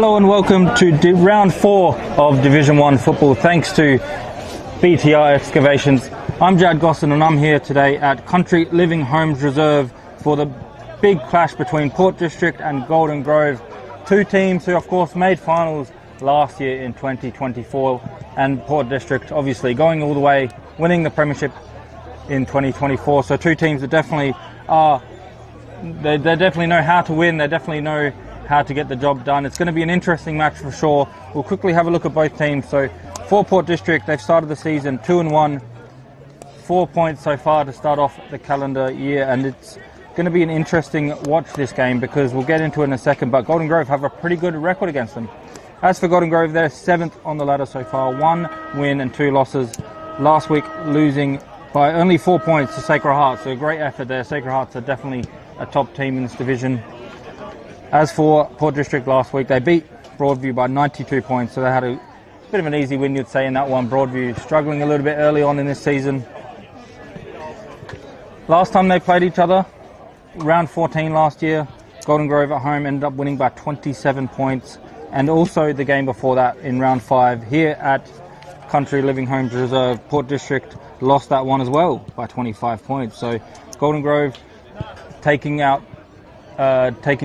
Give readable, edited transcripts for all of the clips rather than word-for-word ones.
Hello and welcome to round 4 of Division 1 football, thanks to BTR Excavations. I'm Jad Gosson and I'm here today at Country Living Homes Reserve for the big clash between Port District and Golden Grove. Two teams who of course made finals last year in 2024, and Port District obviously going all the way, winning the premiership in 2024. So two teams that definitely are, they definitely know how to win, they definitely know how to get the job done. It's going to be an interesting match for sure. We'll quickly have a look at both teams. So for Port District, they've started the season 2-1, 4 points so far to start off the calendar year, and it's going to be an interesting watch this game because we'll get into it in a second, but Golden Grove have a pretty good record against them. As for Golden Grove, they're 7th on the ladder so far, 1 win and 2 losses. Last week losing by only 4 points to Sacred Heart, so a great effort there. Sacred Hearts are definitely a top team in this division. As for Port District last week, they beat Broadview by 92 points, so they had a bit of an easy win, you'd say, in that one. Broadview struggling a little bit early on in this season. Last time they played each other, round 14 last year, Golden Grove at home ended up winning by 27 points, and also the game before that in round 5 here at Country Living Homes Reserve, Port District lost that one as well by 25 points. So Golden Grove taking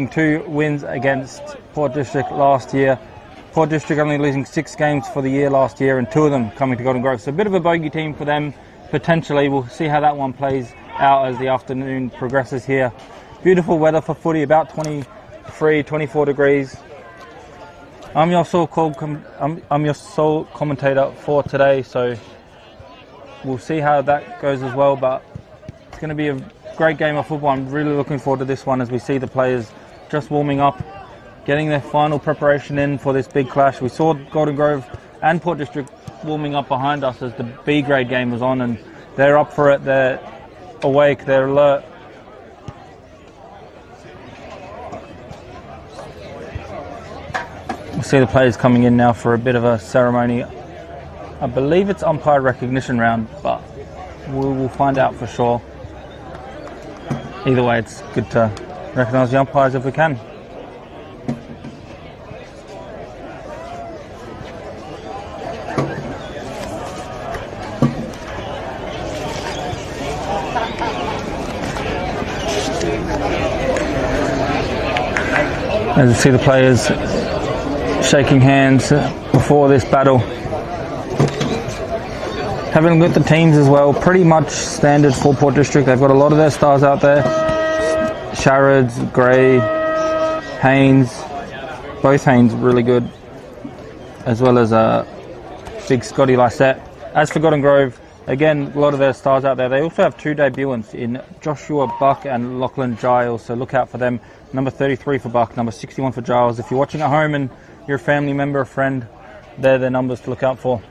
2 wins against Port District last year. Port District only losing 6 games for the year last year, and 2 of them coming to Golden Grove. So a bit of a bogey team for them, potentially. We'll see how that one plays out as the afternoon progresses here. Beautiful weather for footy, about 23, 24 degrees. I'm your sole commentator for today, so we'll see how that goes as well, but it's going to be a great game of football. I'm really looking forward to this one as we see the players just warming up, getting their final preparation in for this big clash. We saw Golden Grove and Port District warming up behind us as the B grade game was on, and they're up for it, they're awake, they're alert. We'll see the players coming in now for a bit of a ceremony. I believe it's umpire recognition round, but we'll find out for sure. Either way, it's good to recognise the umpires if we can. As you see the players shaking hands before this battle. Having a look at the teams as well, pretty much standard for Port District. They've got a lot of their stars out there. Sharrods, Gray, Haynes, both Haynes really good, as well as big Scotty Lysette. As for Golden Grove, again, a lot of their stars out there. They also have 2 debutants in Joshua Buck and Lachlan Giles, so look out for them. Number 33 for Buck, number 61 for Giles. If you're watching at home and you're a family member, a friend, they're the numbers to look out for.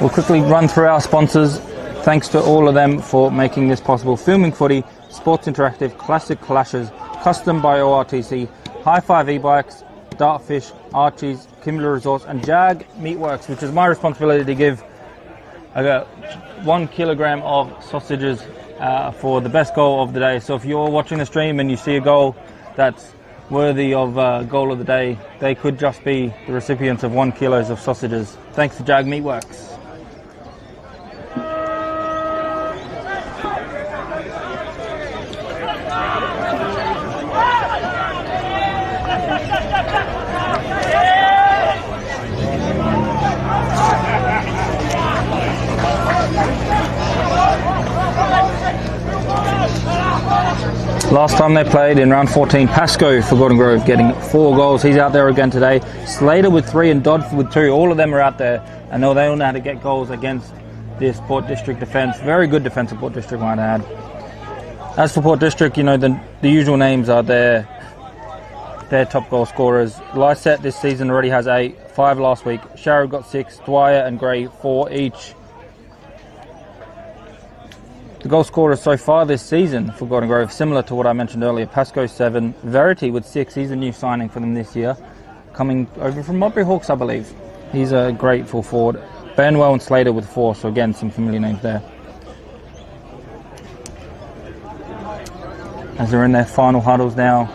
We'll quickly run through our sponsors. Thanks to all of them for making this possible. Filming Footy, Sports Interactive, Classic Clashes, Custom by ORTC, High Five E-Bikes, Dartfish, Archie's, Kimberley Resorts, and Jag Meatworks, which is my responsibility to give 1 kilogram of sausages for the best goal of the day. So if you're watching the stream and you see a goal that's worthy of goal of the day, they could just be the recipients of 1 kilo of sausages. Thanks to Jag Meatworks. Last time they played in round 14, Pascoe for Golden Grove getting 4 goals. He's out there again today. Slater with 3 and Dodd with 2. All of them are out there. I know they all know how to get goals against this Port District defence. Very good defence of Port District, might I add. As for Port District, you know, the usual names are their top goal scorers. Lysette this season already has 8, 5 last week. Sharrow got 6, Dwyer and Gray 4 each. The goal scorers so far this season for Golden Grove, similar to what I mentioned earlier, Pascoe 7, Verity with 6, he's a new signing for them this year, coming over from Modbury Hawks, I believe. He's a great full forward. Benwell and Slater with 4, so again, some familiar names there. as they're in their final huddles now,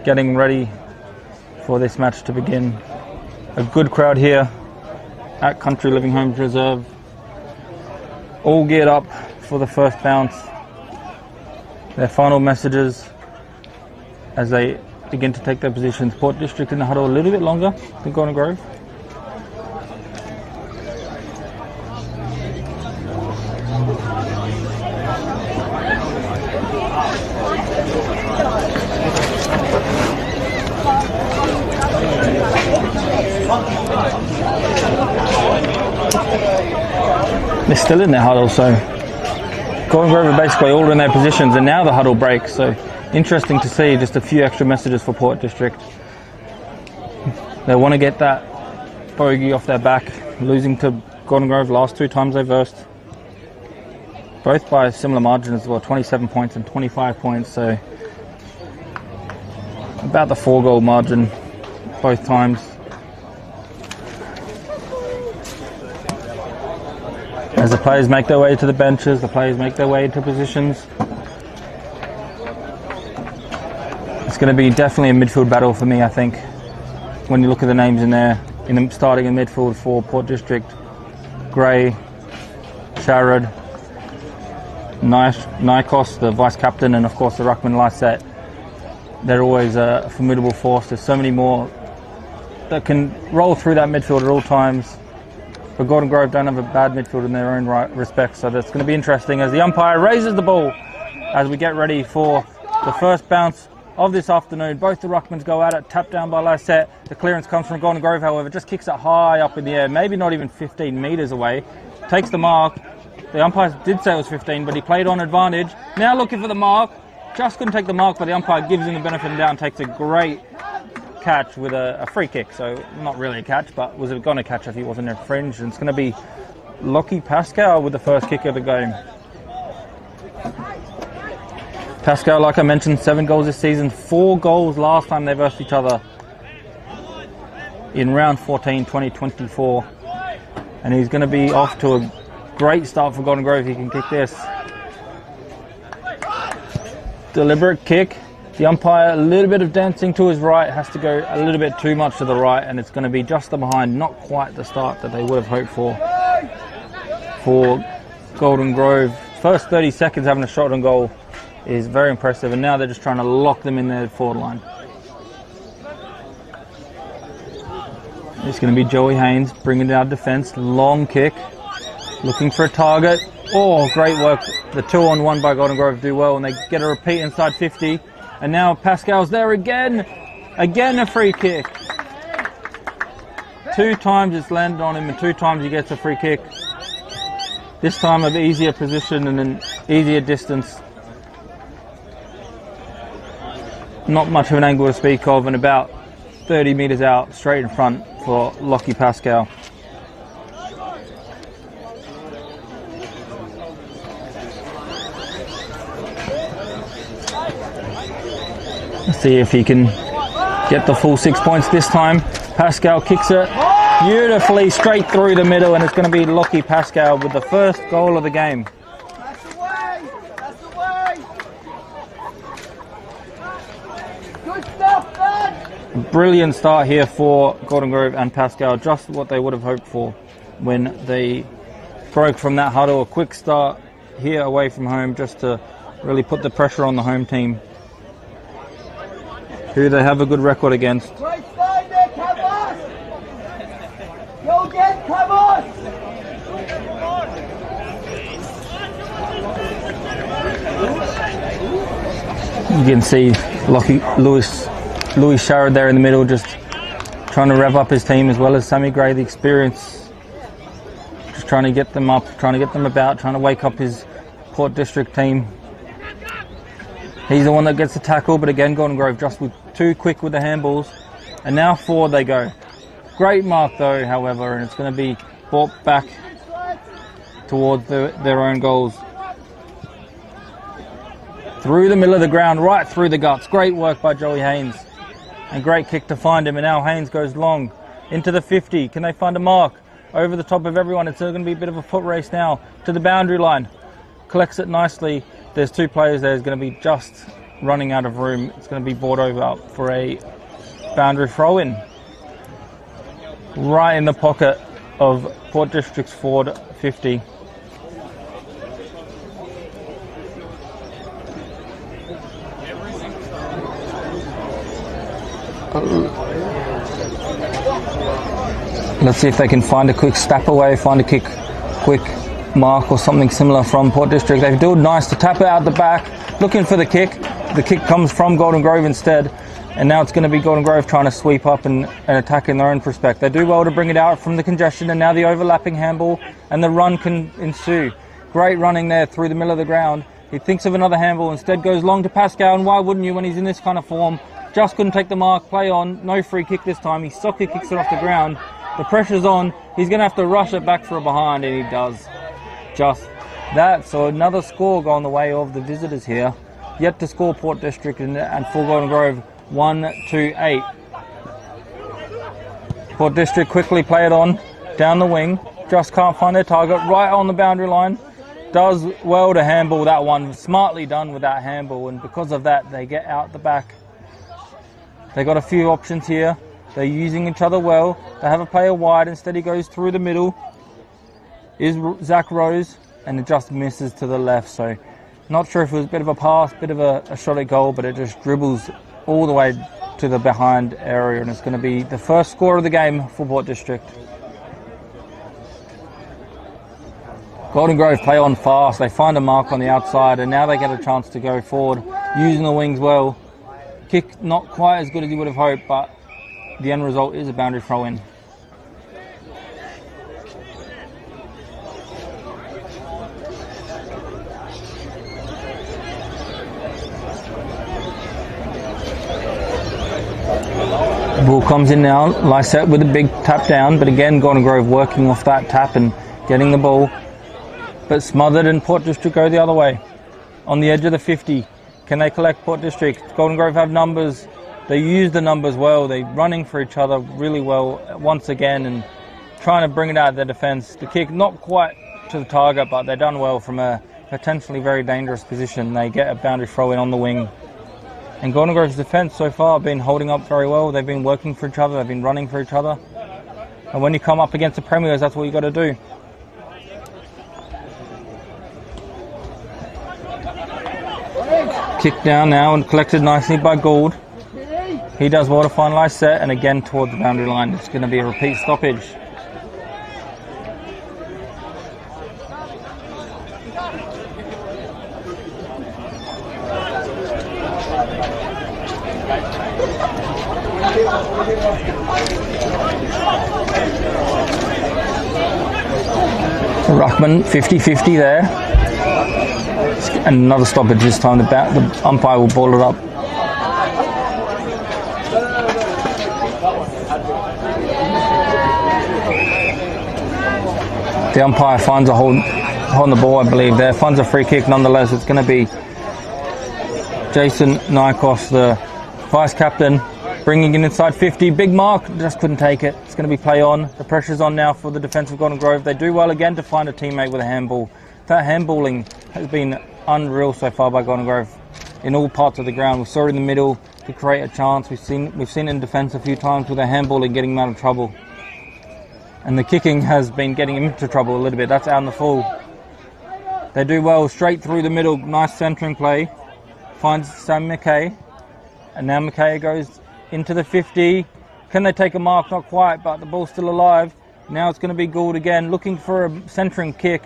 getting ready for this match to begin. A good crowd here at Country Living Homes Reserve, all geared up for the first bounce. Their final messages as they begin to take their positions. Port District in the huddle a little bit longer than Golden Grove. They're still in their huddle, so Golden Grove are basically all in their positions, and now the huddle breaks. So interesting to see just a few extra messages for Port District. They want to get that bogey off their back, losing to Golden Grove last 2 times they versed. Both by a similar margin as well, 27 points and 25 points, so about the 4-goal margin both times. As the players make their way to the benches, the players make their way into positions. It's going to be definitely a midfield battle for me, I think. When you look at the names in there, starting in midfield for Port District, Gray, Sharad, Nikos, the vice captain, and of course the ruckman Lysette. They're always a formidable force. There's so many more that can roll through that midfield at all times. But Golden Grove don't have a bad midfield in their own right respect, so that's going to be interesting as the umpire raises the ball as we get ready for the first bounce of this afternoon. Both the ruckmans go at it, tapped down by Lysette. The clearance comes from Golden Grove, however, just kicks it high up in the air, maybe not even 15 metres away. Takes the mark. The umpire did say it was 15, but he played on advantage. Now looking for the mark. Just couldn't take the mark, but the umpire gives him the benefit of the doubt and takes a great catch with a free kick. So not really a catch, but was it going to catch if he wasn't in fringe? And it's going to be Lockie Pascal with the first kick of the game. Pascal, like I mentioned, 7 goals this season, 4 goals last time they versed each other in round 14, 2024. And he's going to be off to a great start for Golden Grove. He can kick this. Deliberate kick. The umpire, a little bit of dancing to his right, has to go a little bit too much to the right, and it's going to be just the behind, not quite the start that they would have hoped for Golden Grove. First 30 seconds having a shot on goal is very impressive, and now they're just trying to lock them in their forward line. It's going to be Joey Haynes bringing down defence, long kick, looking for a target. Oh, great work. The 2-on-1 by Golden Grove do well, and they get a repeat inside 50. And now Pascal's there again. Again a free kick. 2 times it's landed on him, and 2 times he gets a free kick. This time of easier position and an easier distance. Not much of an angle to speak of, and about 30 metres out, straight in front for Lockie Pascal. Let's see if he can get the full 6 points this time. Pascal kicks it beautifully straight through the middle, and it's going to be Lockie Pascal with the first goal of the game. That's the way! That's the way! Good stuff, man! Brilliant start here for Golden Grove and Pascal, just what they would have hoped for when they broke from that huddle. A quick start here away from home just to really put the pressure on the home team, who they have a good record against. Great start there, Cavos! Go again, Cavos! You can see Louis Sharad there in the middle, just trying to rev up his team, as well as Sammy Gray, the experience. Just trying to get them up, trying to get them about, trying to wake up his Port District team. He's the one that gets the tackle, but again, Golden Grove just too quick with the handballs. And now forward they go. Great mark though, however, and it's going to be brought back towards their own goals. Through the middle of the ground, right through the guts. Great work by Joey Haynes. And great kick to find him, and now Haynes goes long into the 50. Can they find a mark? Over the top of everyone. It's going to be a bit of a foot race now to the boundary line. Collects it nicely. There's 2 players there. It's going to be just running out of room. It's going to be brought over for a boundary throw-in. Right in the pocket of Port District's forward 50. Let's see if they can find a quick step away, find a quick mark or something similar from Port District. They've done nice to tap it out the back, looking for the kick. The kick comes from Golden Grove instead, and now it's going to be Golden Grove trying to sweep up and attack in their own prospect. They do well to bring it out from the congestion, and now the overlapping handball, and the run can ensue. Great running there through the middle of the ground. He thinks of another handball, instead goes long to Pascal, and why wouldn't you when he's in this kind of form? Just couldn't take the mark, play on, no free kick this time. He soccer kicks it off the ground. The pressure's on, he's going to have to rush it back for a behind, and he does just that. So another score going the way of the visitors here. Yet to score Port District and full Golden Grove 1-8. Port District quickly play it on, down the wing, just can't find their target, right on the boundary line. Does well to handball that one, smartly done with that handball, and because of that they get out the back. They got a few options here. They're using each other well. They have a player wide. Instead he goes through the middle. Is Zach Rose, and it just misses to the left. So not sure if it was a bit of a pass, bit of a shot at goal, but it just dribbles all the way to the behind area, and it's going to be the first score of the game for Port District. Golden Grove play on fast. They find a mark on the outside, and now they get a chance to go forward, using the wings well. Kick not quite as good as you would have hoped, but the end result is a boundary throw-in. Ball comes in now, Lysette with a big tap down, but again Golden Grove working off that tap and getting the ball, but smothered, and Port District go the other way. On the edge of the 50, can they collect Port District? Golden Grove have numbers. They use the numbers well. They're running for each other really well once again and trying to bring it out of their defence. The kick not quite to the target, but they're done well from a potentially very dangerous position. They get a boundary throw in on the wing. And Golden Grove's defence so far have been holding up very well. They've been working for each other. They've been running for each other. And when you come up against the Premiers, that's what you got to do. Kicked down now and collected nicely by Gould. He does well to find Lysette, and again towards the boundary line. It's going to be a repeat stoppage. Ruckman 50-50 there. And another stoppage this time. The umpire will ball it up. The umpire finds a hold on the ball, I believe there. Finds a free kick nonetheless. It's going to be Jason Nikos, the vice captain, bringing it inside 50. Big mark, just couldn't take it. It's going to be play on. The pressure's on now for the defence of Golden Grove. They do well again to find a teammate with a handball. That handballing has been unreal so far by Golden Grove in all parts of the ground. We saw it in the middle to create a chance. We've seen it in defence a few times with a handballing getting them out of trouble. And the kicking has been getting him into trouble a little bit. That's out in the full. They do well straight through the middle. Nice centering play. Finds Sam McKay. And now McKay goes into the 50. Can they take a mark? Not quite, but the ball's still alive. Now it's going to be Gould again, looking for a centering kick.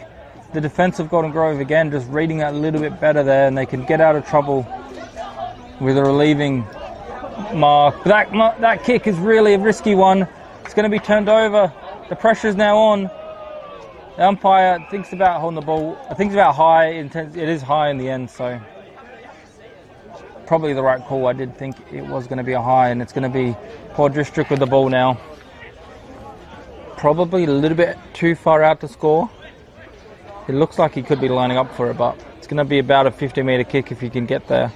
The defence of Golden Grove again just reading that a little bit better there, and they can get out of trouble with a relieving mark. That kick is really a risky one. It's going to be turned over. The pressure is now on. The umpire thinks about holding the ball. I think it's about high. It is high in the end, so probably the right call. I did think it was going to be a high, and it's going to be Port District with the ball now. Probably a little bit too far out to score. It looks like he could be lining up for it, but it's going to be about a 50-metre kick if you can get there.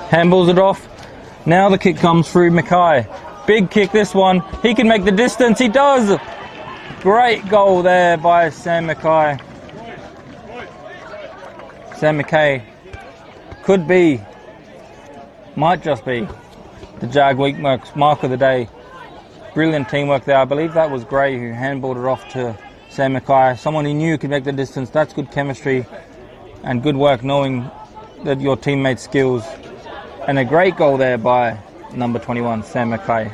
Handballs it off. Now the kick comes through Mackay. Big kick this one. He can make the distance. He does. Great goal there by Sam Mackay. Sam McKay could be, might just be, the Jag Week mark of the day. Brilliant teamwork there. I believe that was Gray who handballed it off to Sam McKay. Someone he knew could make the distance. That's good chemistry and good work knowing that your teammates' skills. And a great goal there by number 21, Sam McKay.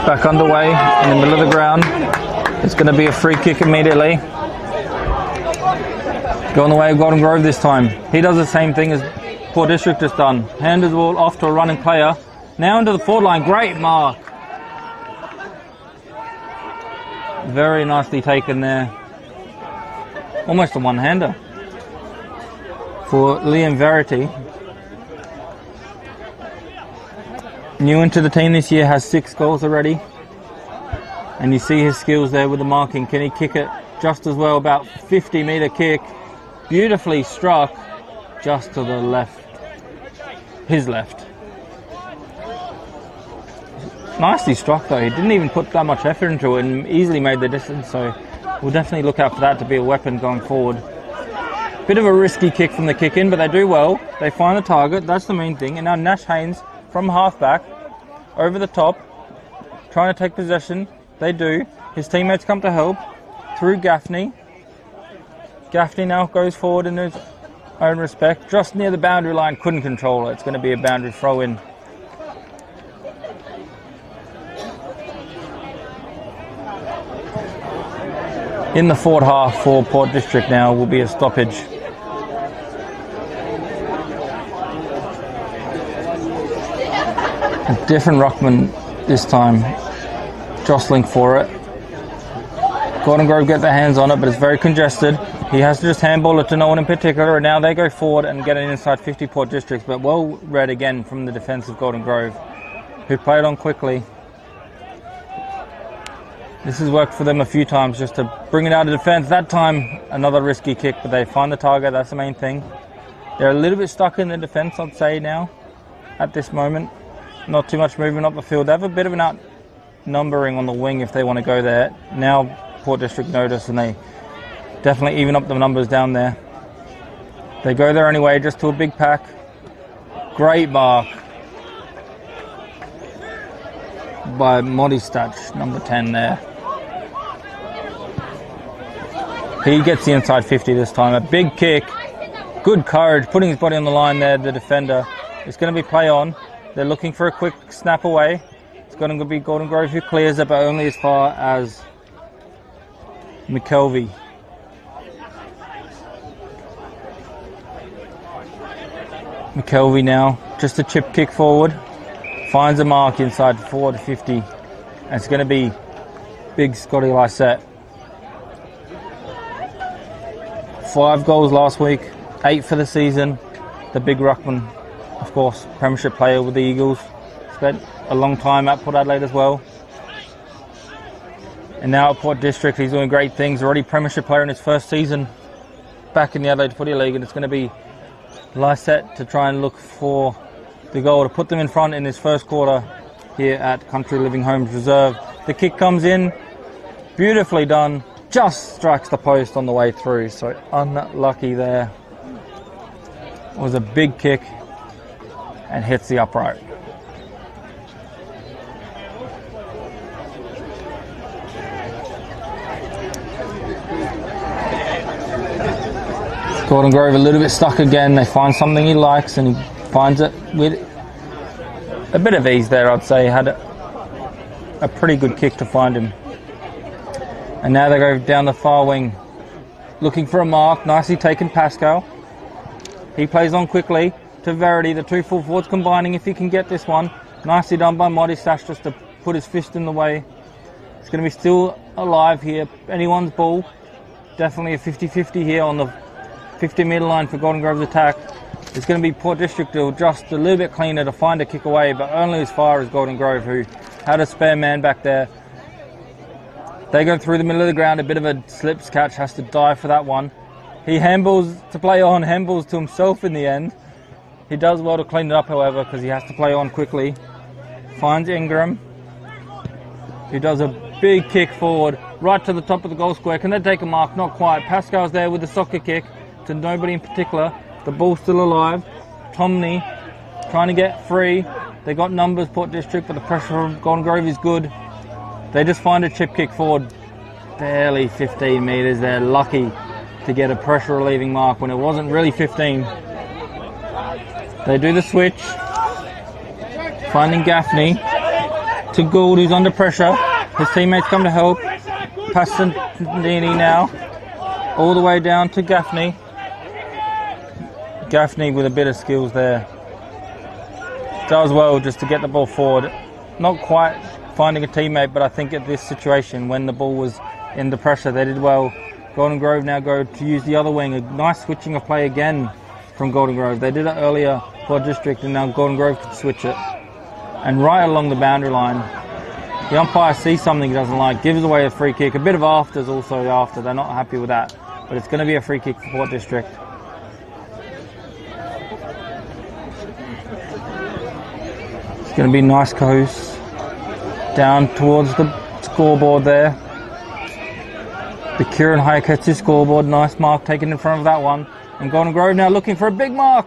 Back underway in the middle of the ground. It's going to be a free kick immediately. Going the way of Golden Grove this time. He does the same thing as Port District has done. Handed the ball off to a running player. Now into the forward line. Great mark. Very nicely taken there. Almost a one-hander for Liam Verity. New into the team this year, has 6 goals already. And you see his skills there with the marking. Can he kick it just as well? About 50-metre kick. Beautifully struck just to the left. His left. Nicely struck though. He didn't even put that much effort into it and easily made the distance. So we'll definitely look out for that to be a weapon going forward. Bit of a risky kick from the kick in, but they do well. They find the target. That's the main thing. And now Nash Haynes from halfback over the top, trying to take possession. They do. His teammates come to help through Gaffney. Gaffney now goes forward in his own respect, just near the boundary line, couldn't control it. It's going to be a boundary throw in. In the forward half for Port District now will be a stoppage. A different ruckman this time, jostling for it. Golden Grove get their hands on it, but it's very congested. He has to just handball it to no one in particular, and now they go forward and get an inside 50 Port Districts, but well read again from the defence of Golden Grove, who played on quickly. This has worked for them a few times just to bring it out of defence. That time, another risky kick, but they find the target. That's the main thing. They're a little bit stuck in the defence, I'd say now, at this moment. Not too much movement up the field. They have a bit of an outnumbering on the wing if they want to go there. Now Port District notice and they definitely even up the numbers down there. They go there anyway, just to a big pack. Great mark by Modistach, number 10 there. He gets the inside 50 this time. A big kick. Good courage, putting his body on the line there, the defender. It's going to be play on. They're looking for a quick snap away. It's going to be Golden Grove who clears it, but only as far as McKelvey. McKelvey now, just a chip kick forward. Finds a mark inside forward 50. And it's going to be big Scotty Lysette. 5 goals last week, 8 for the season. The big ruckman, of course, premiership player with the Eagles. Spent a long time at Port Adelaide as well. And now at Port District, he's doing great things. Already premiership player in his first season back in the Adelaide Footy League. And it's going to be Lysette to try and look for the goal to put them in front in this first quarter here at Country Living Homes Reserve. The kick comes in, beautifully done, just strikes the post on the way through, so unlucky there. It was a big kick and hits the upright. Golden Grove a little bit stuck again. They find something he likes and he finds it with a bit of ease there, I'd say. Had a pretty good kick to find him. And now they go down the far wing looking for a mark. Nicely taken, Pascal. He plays on quickly to Verity. The two full forwards combining if he can get this one. Nicely done by Modistach just to put his fist in the way. It's going to be still alive here. Anyone's ball. Definitely a 50-50 here on the 50-metre line for Golden Grove's attack. It's going to be Port District just a little bit cleaner to find a kick away, but only as far as Golden Grove, who had a spare man back there. They go through the middle of the ground, a bit of a slips catch, has to dive for that one. He handballs to play on, handballs to himself in the end. He does well to clean it up, however, because he has to play on quickly. Finds Ingram, who does a big kick forward, right to the top of the goal square. Can they take a mark? Not quite. Pascal's there with the soccer kick to nobody in particular. The ball's still alive. Tomney trying to get free. They got numbers, Port District, but the pressure from Golden Grove is good. They just find a chip kick forward, barely 15 metres. They're lucky to get a pressure relieving mark when it wasn't really 15. They do the switch, finding Gaffney to Gould, who's under pressure. His teammates come to help. Passandini now, all the way down to Gaffney. Gaffney with a bit of skills there. Does well just to get the ball forward. Not quite finding a teammate, but I think at this situation, when the ball was in the pressure, they did well. Golden Grove now go to use the other wing. A nice switching of play again from Golden Grove. They did it earlier for District, and now Golden Grove can switch it. And right along the boundary line, the umpire sees something he doesn't like, gives away a free kick. A bit of afters also after. They're not happy with that. But it's going to be a free kick for Port District. It's going to be nice coast down towards the scoreboard there. The Kieran Hayaketsu scoreboard. Nice mark taken in front of that one. And Golden Grove now looking for a big mark.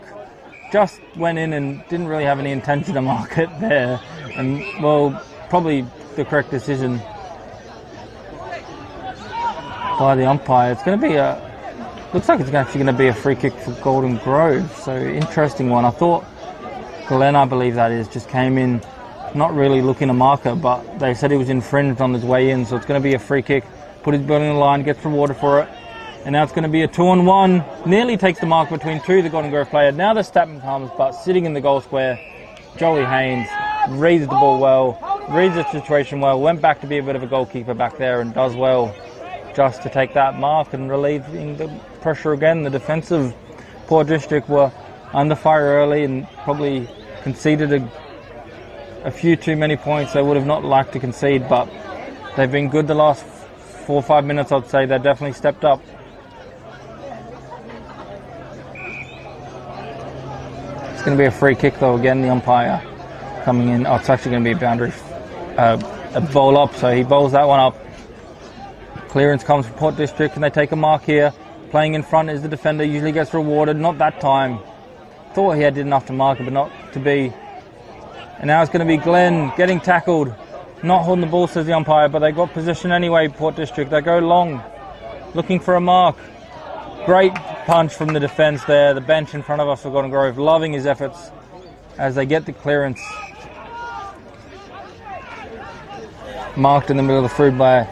Just went in and didn't really have any intention to mark it there. And, well, probably the correct decision by the umpire. It's going to be looks like it's actually going to be a free kick for Golden Grove. So, interesting one. I thought Glenn, I believe that is, just came in not really looking to mark it, but they said he was infringed on his way in. So, it's going to be a free kick. Put his ball in the line, gets rewarded for it. And now it's going to be a 2-on-1. Nearly takes the mark between two of the Golden Grove players. Now the Statman comes, but sitting in the goal square, Joey Haynes reads the ball well, reads the situation well, went back to be a bit of a goalkeeper back there and does well just to take that mark and relieving the pressure again. The defensive Port District were under fire early and probably conceded a few too many points they would have not liked to concede, but they've been good the last 4 or 5 minutes, I'd say. They've definitely stepped up. It's going to be a free kick though again, the umpire coming in. Oh, it's actually going to be a boundary, a bowl up, so he bowls that one up. Clearance comes from Port District and they take a mark here. Playing in front is the defender, usually gets rewarded, not that time. Thought he did enough to mark it, but not to be. And now it's going to be Glenn getting tackled. Not holding the ball, says the umpire, but they got position anyway, Port District. They go long, looking for a mark. Great punch from the defence there. The bench in front of us for Golden Grove, loving his efforts as they get the clearance. Marked in the middle of the field by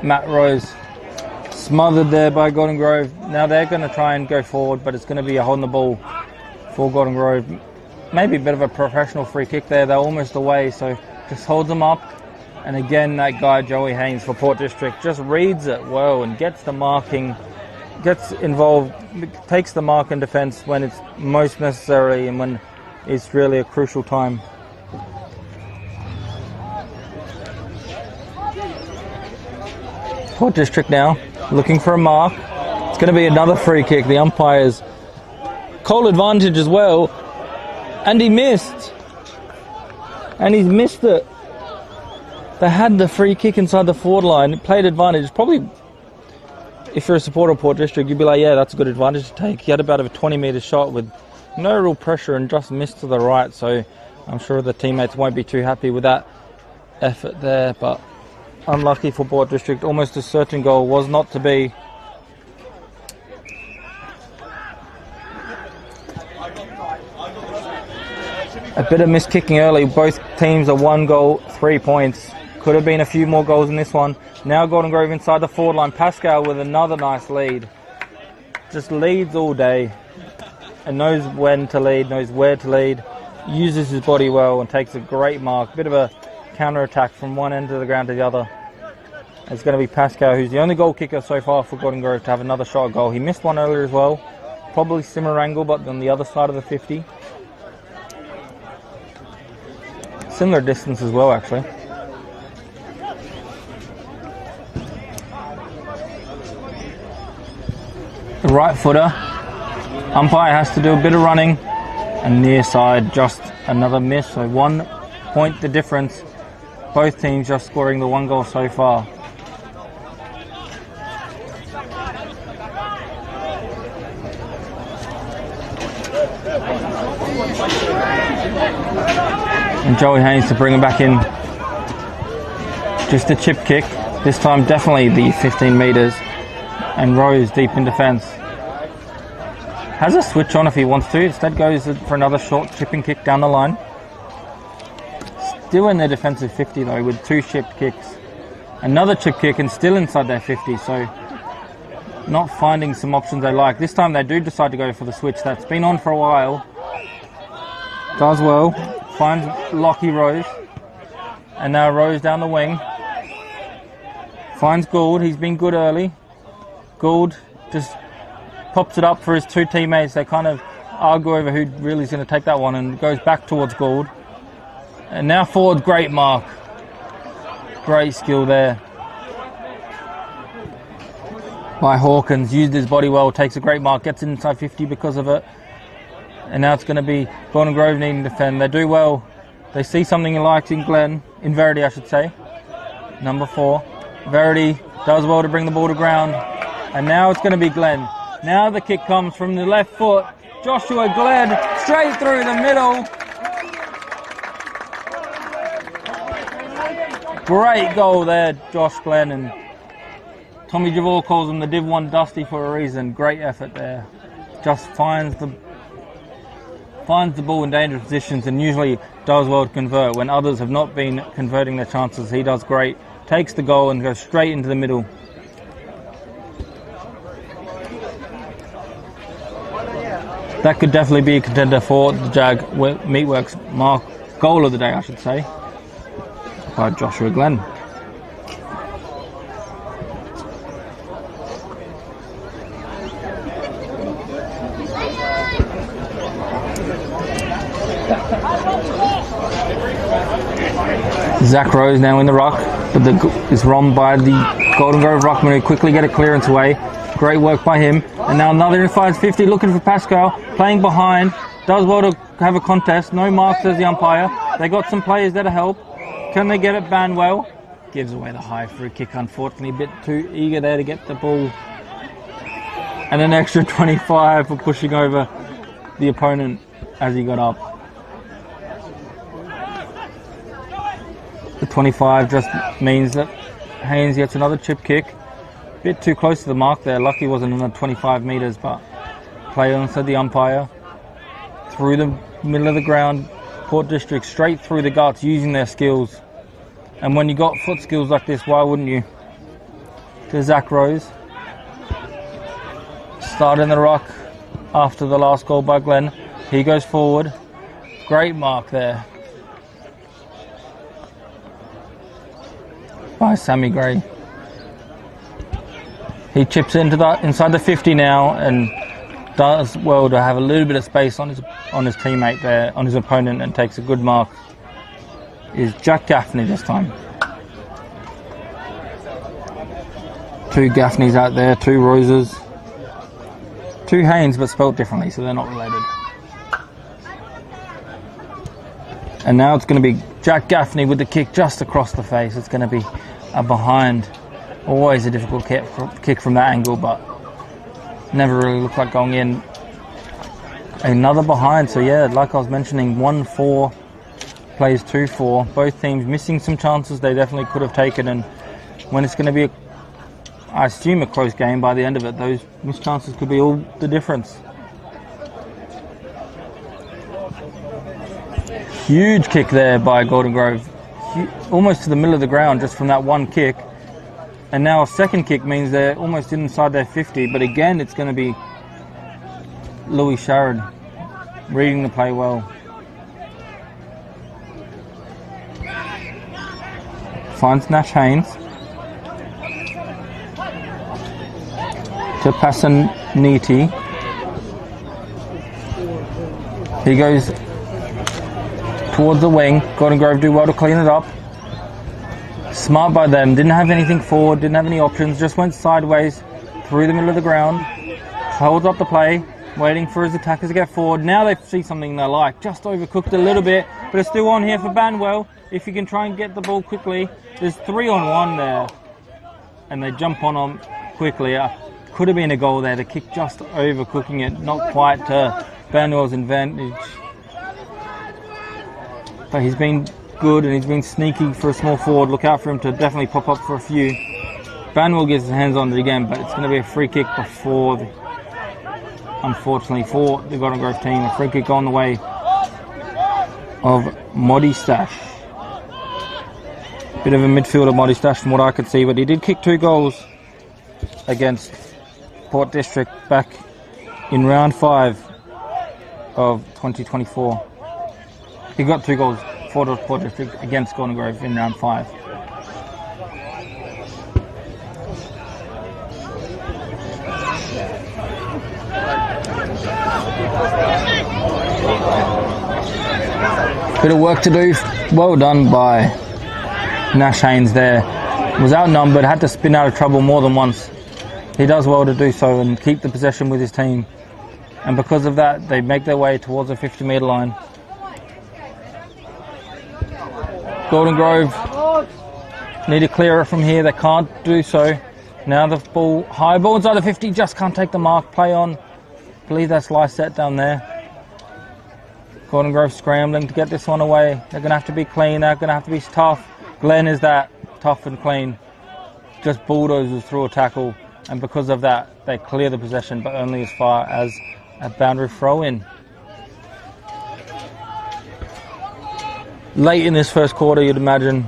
Matt Rose. Smothered there by Golden Grove. Now they're going to try and go forward, but it's going to be a holding the ball for Golden Grove. Maybe a bit of a professional free kick there. They're almost away, so just holds them up. And again, that guy, Joey Haynes for Port District, just reads it well and gets the marking, gets involved, takes the mark in defence when it's most necessary and when it's really a crucial time. Port District now looking for a mark. It's going to be another free kick. The umpires call advantage as well. And he missed. And he's missed it. They had the free kick inside the forward line. Played advantage. Probably, if you're a supporter of Port District, you'd be like, yeah, that's a good advantage to take. He had about a 20-metre shot with no real pressure and just missed to the right. So I'm sure the teammates won't be too happy with that effort there. But unlucky for Port District. Almost a certain goal was not to be. A bit of missed kicking early. Both teams are 1 goal, 3 points. Could have been a few more goals in this one. Now Golden Grove inside the forward line. Pascal with another nice lead. Just leads all day. And knows when to lead, knows where to lead. Uses his body well and takes a great mark. Bit of a counter-attack from one end of the ground to the other. It's going to be Pascal, who's the only goal kicker so far for Golden Grove to have another shot goal. He missed one earlier as well. Probably similar angle, but on the other side of the 50. Similar distance as well, actually. The right footer. Umpire has to do a bit of running. And near side, just another miss. So 1 point the difference. Both teams just scoring the 1 goal so far. And Joey Haynes to bring him back in. Just a chip kick. This time definitely the 15 metres. And Rose deep in defence. Has a switch on if he wants to. Instead goes for another short chipping kick down the line. Still in their defensive 50 though, with 2 chipped kicks. Another chip kick and still inside their 50. So not finding some options they like. This time they do decide to go for the switch. That's been on for a while. Does well. Finds Lockie Rose. And now Rose down the wing. Finds Gould. He's been good early. Gould just pops it up for his 2 teammates. They kind of argue over who really is going to take that one and goes back towards Gould. And now forward, great mark. Great skill there by Hawkins. Used his body well, takes a great mark, gets inside 50 because of it. And now it's going to be Gordon Grove needing to defend. They do well. They see something he likes in Verity, I should say. Number 4. Verity does well to bring the ball to ground. And now it's going to be Glenn. Now the kick comes from the left foot. Joshua Glenn straight through the middle. Great goal there, Josh Glenn. And Tommy Javor calls him the Div 1 Dusty for a reason. Great effort there. Just finds the ball in dangerous positions and usually does well to convert. When others have not been converting their chances, he does great. Takes the goal and goes straight into the middle. That could definitely be a contender for the Jag Meatworks goal of the day, I should say, by Joshua Glenn. Zach Rose now in the ruck, but is romped by the Golden Grove ruckman who quickly get a clearance away. Great work by him. And now another inside 50, looking for Pascal, playing behind. Does well to have a contest. No mark, says the umpire. They got some players there to help. Can they get it? Banwell gives away the high free kick, unfortunately. A bit too eager there to get the ball. And an extra 25 for pushing over the opponent as he got up. The 25 just means that Haynes gets another chip kick. Bit too close to the mark there. Lucky wasn't in the 25 metres, but play on, said the umpire. Through the middle of the ground, Port District straight through the guts using their skills. And when you got foot skills like this, why wouldn't you? To Zach Rose. Start in the ruck after the last goal by Glenn. He goes forward. Great mark there by Sammy Gray. He chips into inside the 50 now and does well to have a little bit of space on his teammate there, on his opponent, and takes a good mark. Is Jack Gaffney this time. 2 Gaffneys out there, 2 Roses. 2 Haynes, but spelt differently, so they're not related. And now it's going to be Jack Gaffney with the kick just across the face. It's going to be a behind. Always a difficult kick from that angle, but never really looked like going in. Another behind, so yeah, like I was mentioning, 1-4 plays 2-4. Both teams missing some chances they definitely could have taken, and when it's going to be, I assume, a close game by the end of it, those missed chances could be all the difference. Huge kick there by Golden Grove, almost to the middle of the ground just from that one kick. And now a second kick means they're almost inside their 50, but again it's going to be Louis Sharrod reading the play well. Finds Nash Haynes to Passaniti. He goes towards the wing. Golden Grove do well to clean it up. Smart by them. Didn't have anything forward, didn't have any options, just went sideways through the middle of the ground. holds up the play, waiting for his attackers to get forward. Now they see something they like. Just overcooked a little bit, but it's still on here for Banwell. If you can try and get the ball quickly, there's 3-on-1 there, and they jump on them quickly. Could have been a goal there. The kick just overcooking it, not quite to Banwell's advantage. But he's been good and he's been sneaky for a small forward. Look out for him to definitely pop up for a few. Banwell gets his hands on it again, but it's going to be a free kick before unfortunately for the Golden Grove team. A free kick on the way of Moddy Stash. Bit of a midfielder, Moddy Stash, from what I could see, but he did kick 2 goals against Port District back in round 5 of 2024. He got 2 goals for the Port District against Golden Grove in round 5. Bit of work to do. Well done by Nash Haynes there. Was outnumbered, had to spin out of trouble more than once. He does well to do so and keep the possession with his team. And because of that, they make their way towards the 50-metre line. Golden Grove need to clear it from here. They can't do so. Now the ball, high ball inside the 50, just can't take the mark. Play on. I believe that's Slice set down there. Golden Grove scrambling to get this one away. They're going to have to be clean. They're going to have to be tough. Glenn is that tough and clean. Just bulldozes through a tackle. And because of that, they clear the possession, but only as far as a boundary throw in. Late in this first quarter, you'd imagine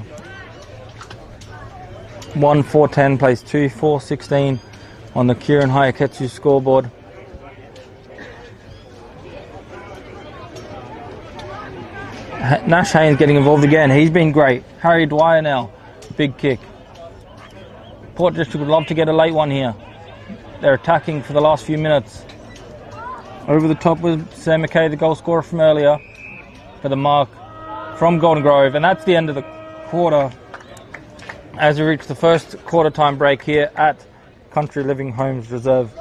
1-4-10 plays 2-4-16 on the Kieran Hayaketsu scoreboard. Nash Haynes getting involved again. He's been great. Harry Dwyer now. Big kick. Port District would love to get a late one here. They're attacking for the last few minutes. Over the top with Sam McKay, the goal scorer from earlier, for the mark from Golden Grove. And that's the end of the quarter as we reach the first quarter time break here at Country Living Homes Reserve.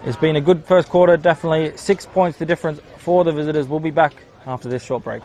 It's been a good first quarter, definitely 6 points the difference for the visitors. We'll be back after this short break.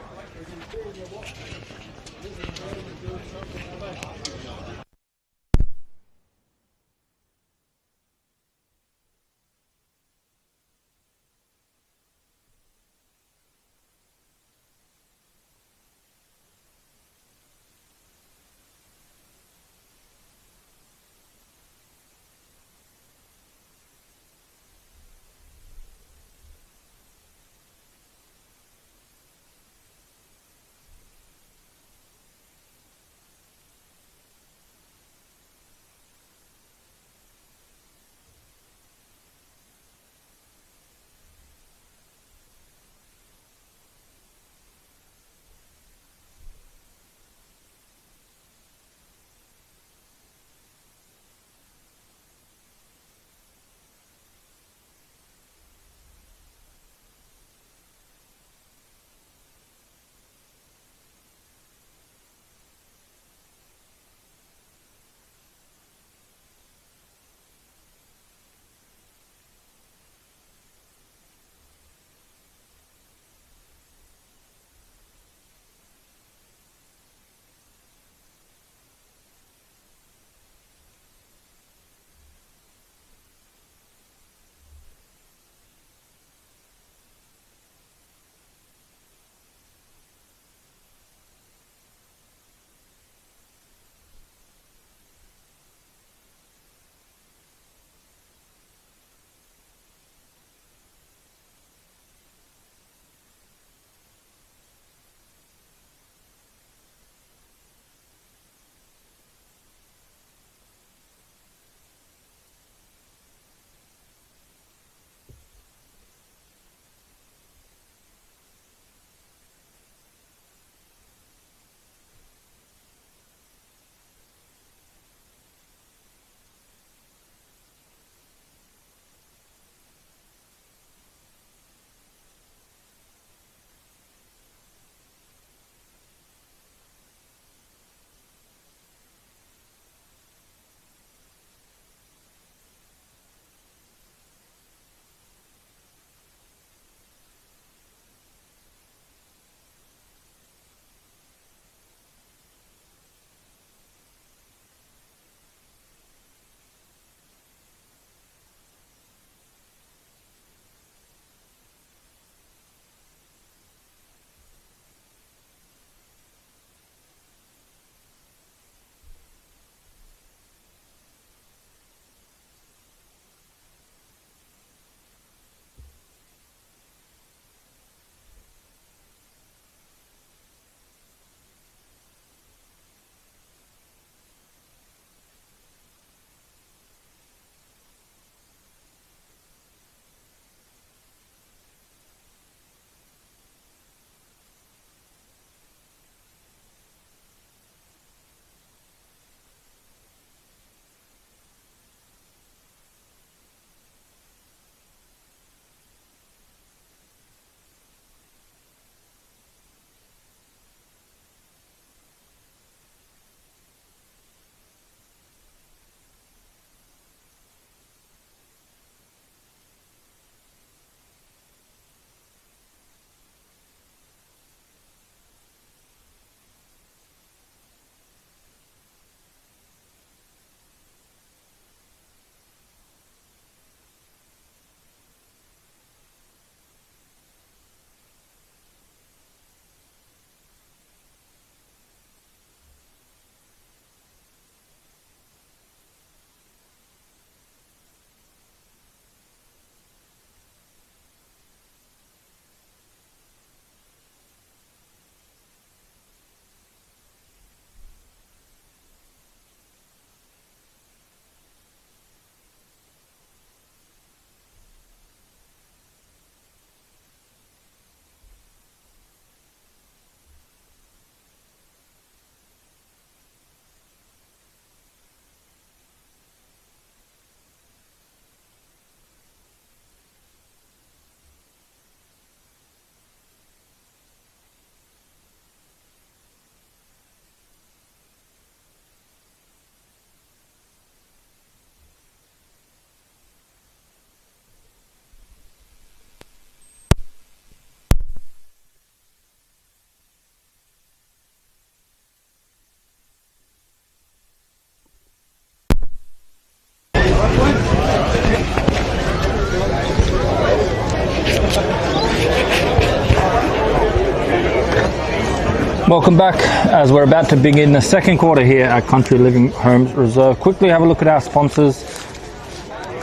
Welcome back as we're about to begin the second quarter here at Country Living Homes Reserve. Quickly have a look at our sponsors.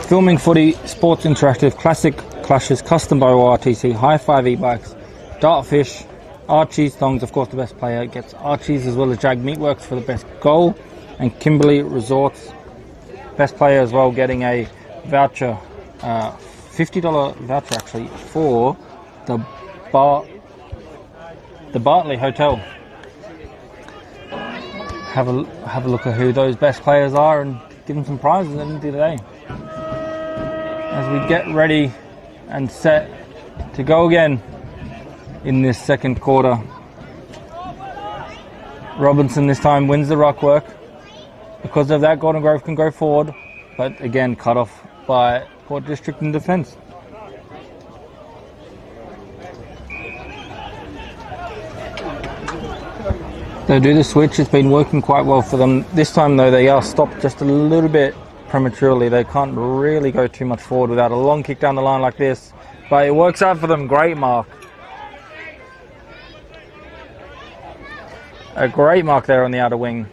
Filming Footy, Sports Interactive, Classic Clashes, Custom Bow RTC, High 5 e-bikes, Dartfish, Archie's Thongs, of course the best player gets Archie's, as well as Jag Meatworks for the best goal, and Kimberley Resorts, best player as well, getting a voucher, $50 voucher actually, for the Bartley Hotel. Have a look at who those best players are and give them some prizes at the end of the day. As we get ready and set to go again in this second quarter. Robinson this time wins the ruck work. Because of that, Golden Grove can go forward, but again cut off by Port District in defence. They do the switch, it's been working quite well for them. This time though, they are stopped just a little bit prematurely. They can't really go too much forward without a long kick down the line like this, but it works out for them. Great mark. A great mark there on the outer wing.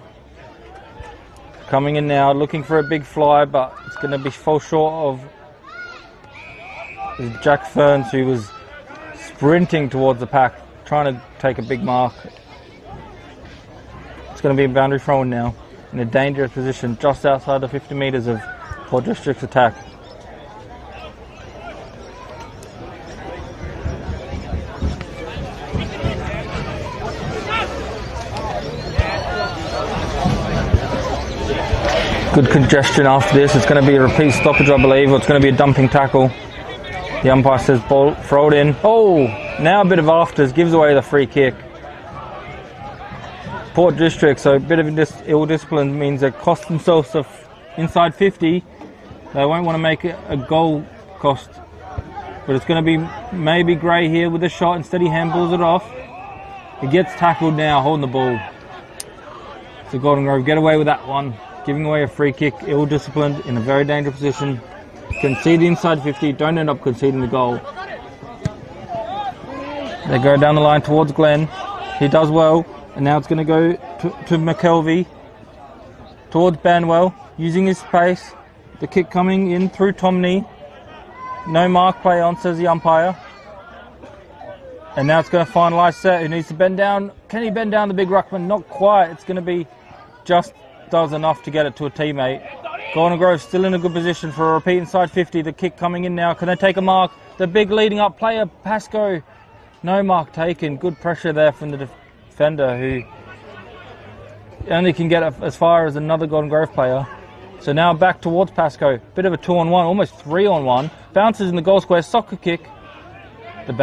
Coming in now, looking for a big fly, but it's going to be fall short of Jack Ferns, who was sprinting towards the pack, trying to take a big mark. It's going to be a boundary throw now, in a dangerous position, just outside the 50 metres of Port District's attack. Good congestion after this. It's going to be a repeat stoppage, I believe, or it's going to be a dumping tackle. The umpire says ball, throw it in. Oh, now a bit of afters, gives away the free kick. Port District, so a bit of ill discipline means they cost themselves inside 50. They won't want to make it a goal cost, but it's going to be maybe Gray here with a shot. Instead he handballs it off. He gets tackled now, holding the ball. So Golden Grove get away with that one, giving away a free kick, ill disciplined, in a very dangerous position. Concede the inside 50, don't end up conceding the goal. They go down the line towards Glenn. He does well. And now it's going to go to McKelvey, towards Banwell, using his space. The kick coming in through Tomney. No mark play on, says the umpire. And now it's going to finalise set, who needs to bend down. Can he bend down the big ruckman? Not quite. It's going to be just does enough to get it to a teammate. Golden Grove still in a good position for a repeat inside 50. The kick coming in now. Can they take a mark? The big leading up player, Pascoe. No mark taken. Good pressure there from the defender, who only can get as far as another Golden Grove player. So now back towards Pascoe. Bit of a 2-on-1, almost 3-on-1. Bounces in the goal square, soccer kick. The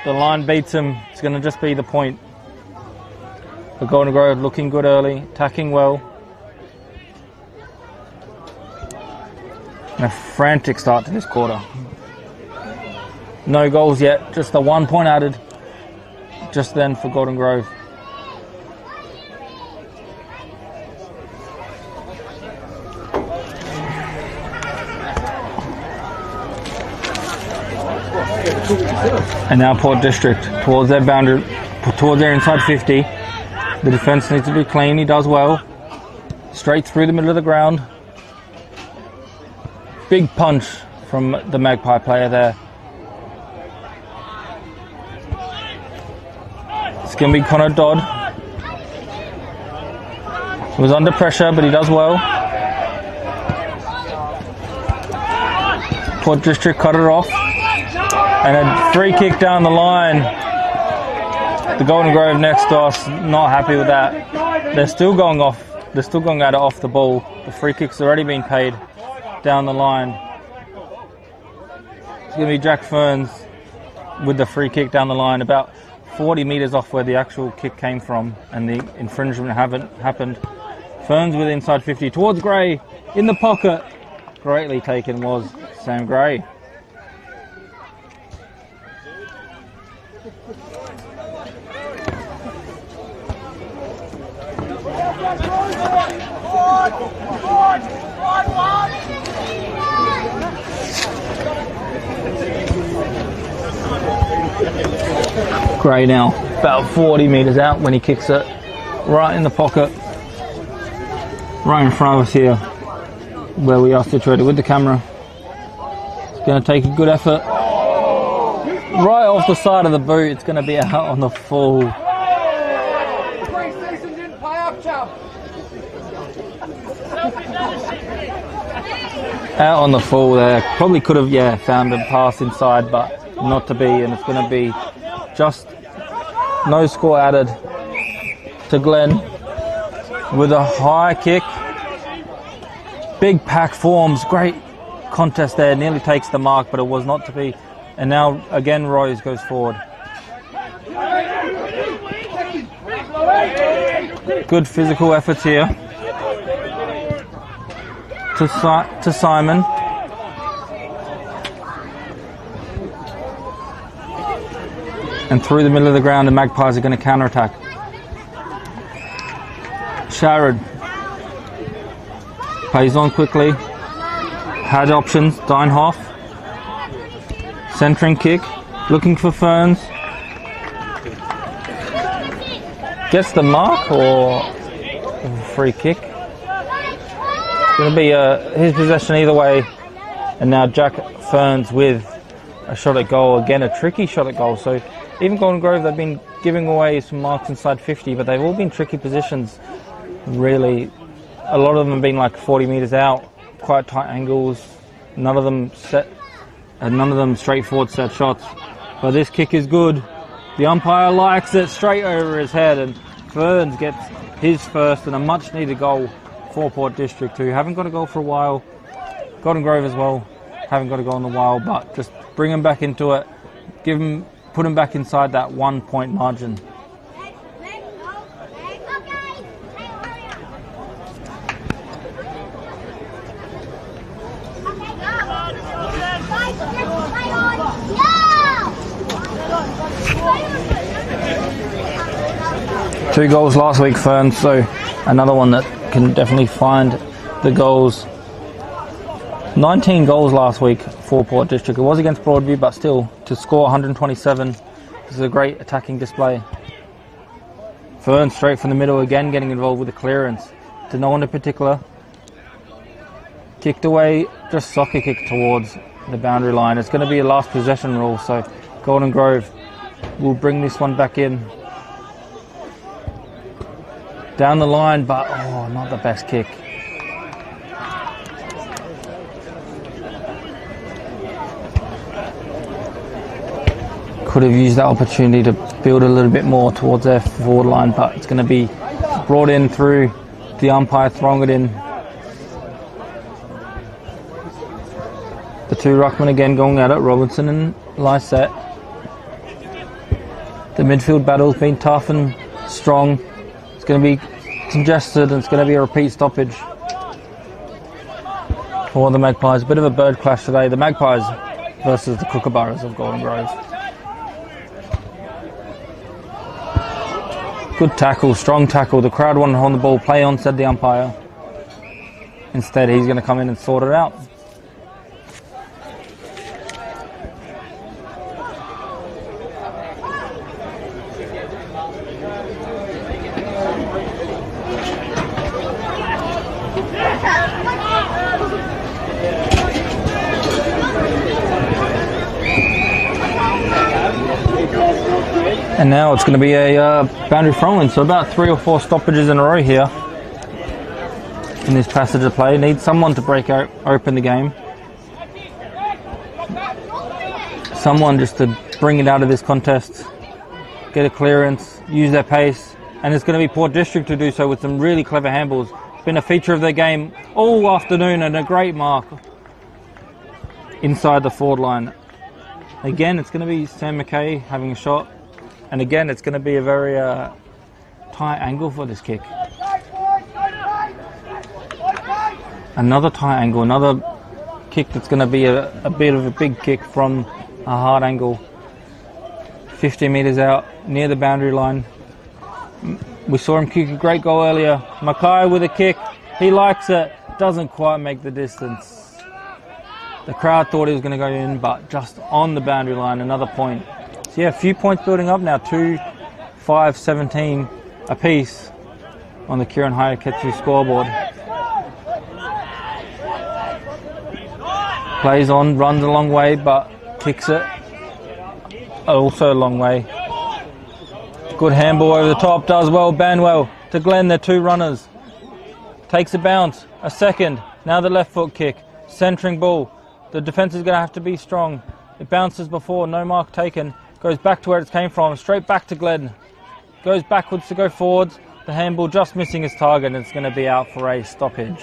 line beats him. It's going to just be the point. The Golden Grove looking good early, attacking well. And a frantic start to this quarter. No goals yet, just the 1 point added just then for Golden Grove. And now Port District towards their boundary, towards their inside 50. The defence needs to be clean. He does well. Straight through the middle of the ground. Big punch from the Magpie player there. It's going to be Connor Dodd. He was under pressure, but he does well. Port District cut it off. And a free kick down the line. The Golden Grove next to us, not happy with that. They're still going off. They're still going at it off the ball. The free kick's already been paid down the line. It's going to be Jack Ferns with the free kick down the line, about 40 metres off where the actual kick came from, and the infringement haven't happened. Ferns with inside 50 towards Gray in the pocket. Greatly taken was Sam Gray. Gray now about 40 metres out when he kicks it. Right in the pocket. Right in front of us here, where we are situated with the camera. It's going to take a good effort. Right off the side of the boot, it's going to be out on the full. Pre-season didn't pay up, chap. Out on the full there. Probably could have, found a pass inside, but not to be. And it's going to be just no score added to Glenn with a high kick. Big pack forms. Great contest there. Nearly takes the mark, but it was not to be. And now again Rose goes forward. Good physical efforts here to Simon. And through the middle of the ground, the Magpies are going to counter-attack. Sharad plays on quickly. Had options. Deinhoff. Centering kick, looking for Ferns. Gets the mark or free kick. It's going to be his possession either way. And now Jack Ferns with a shot at goal. Again, a tricky shot at goal. So even Golden Grove, they've been giving away some marks inside 50, but they've all been tricky positions. Really, a lot of them have been like 40 metres out, quite tight angles. None of them set. And none of them straightforward set shots. But this kick is good. The umpire likes it straight over his head, and Ferns gets his first and a much needed goal for Port District, who haven't got a goal for a while. Golden Grove as well, haven't got a goal in a while, but just bring them back into it. Put them back inside that 1 point margin. Two goals last week, Ferns, so another one that can definitely find the goals. 19 goals last week for Port District. It was against Broadview, but still, to score 127, this is a great attacking display. Ferns straight from the middle, again getting involved with the clearance. To no one in particular. Kicked away, just soccer kick towards the boundary line. It's going to be a last possession rule, so Golden Grove will bring this one back in. Down the line, but not the best kick. Could have used that opportunity to build a little bit more towards their forward line, but it's going to be brought in through the umpire, throwing it in. The two ruckmen again going at it, Robinson and Lysette. The midfield battle's been tough and strong. It's going to be congested, and it's going to be a repeat stoppage for the Magpies. A bit of a bird clash today. The Magpies versus the Kookaburras of Golden Grove. Good tackle, strong tackle. The crowd wanted on the ball. Play on, said the umpire. Instead, he's going to come in and sort it out. And now it's going to be a boundary throw-in, so about 3 or 4 stoppages in a row here in this passage of play. Need someone to break open the game. Someone just to bring it out of this contest, get a clearance, use their pace, and it's going to be Port District to do so with some really clever handballs. It's been a feature of their game all afternoon, and a great mark inside the forward line. Again, it's going to be Sam McKay having a shot. And again, it's going to be a very tight angle for this kick. Another tight angle, another kick that's going to be a bit of a big kick from a hard angle. 50 metres out, near the boundary line. We saw him kick a great goal earlier. Mackay with a kick. He likes it. Doesn't quite make the distance. The crowd thought he was going to go in, but just on the boundary line, another point. Yeah, a few points building up now. 2 5-17 apiece on the Kieran Hayaketsu scoreboard. Plays on, runs a long way, but kicks it also a long way. Good handball over the top, does well, Banwell to Glenn, they're two runners. Takes a bounce, a second, now the left foot kick, centering ball. The defence is going to have to be strong. It bounces before, no mark taken, goes back to where it came from, straight back to Glenn. Goes backwards to go forwards, the handball just missing his target, and it's going to be out for a stoppage.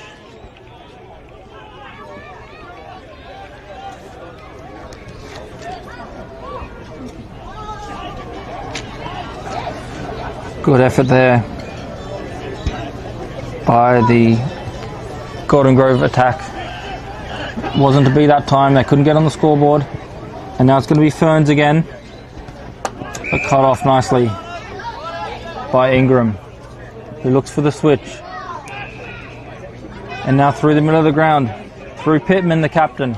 Good effort there by the Golden Grove attack. Wasn't to be that time, they couldn't get on the scoreboard. And now it's going to be Ferns again. But cut off nicely by Ingram, who looks for the switch. And now through the middle of the ground, through Pittman, the captain.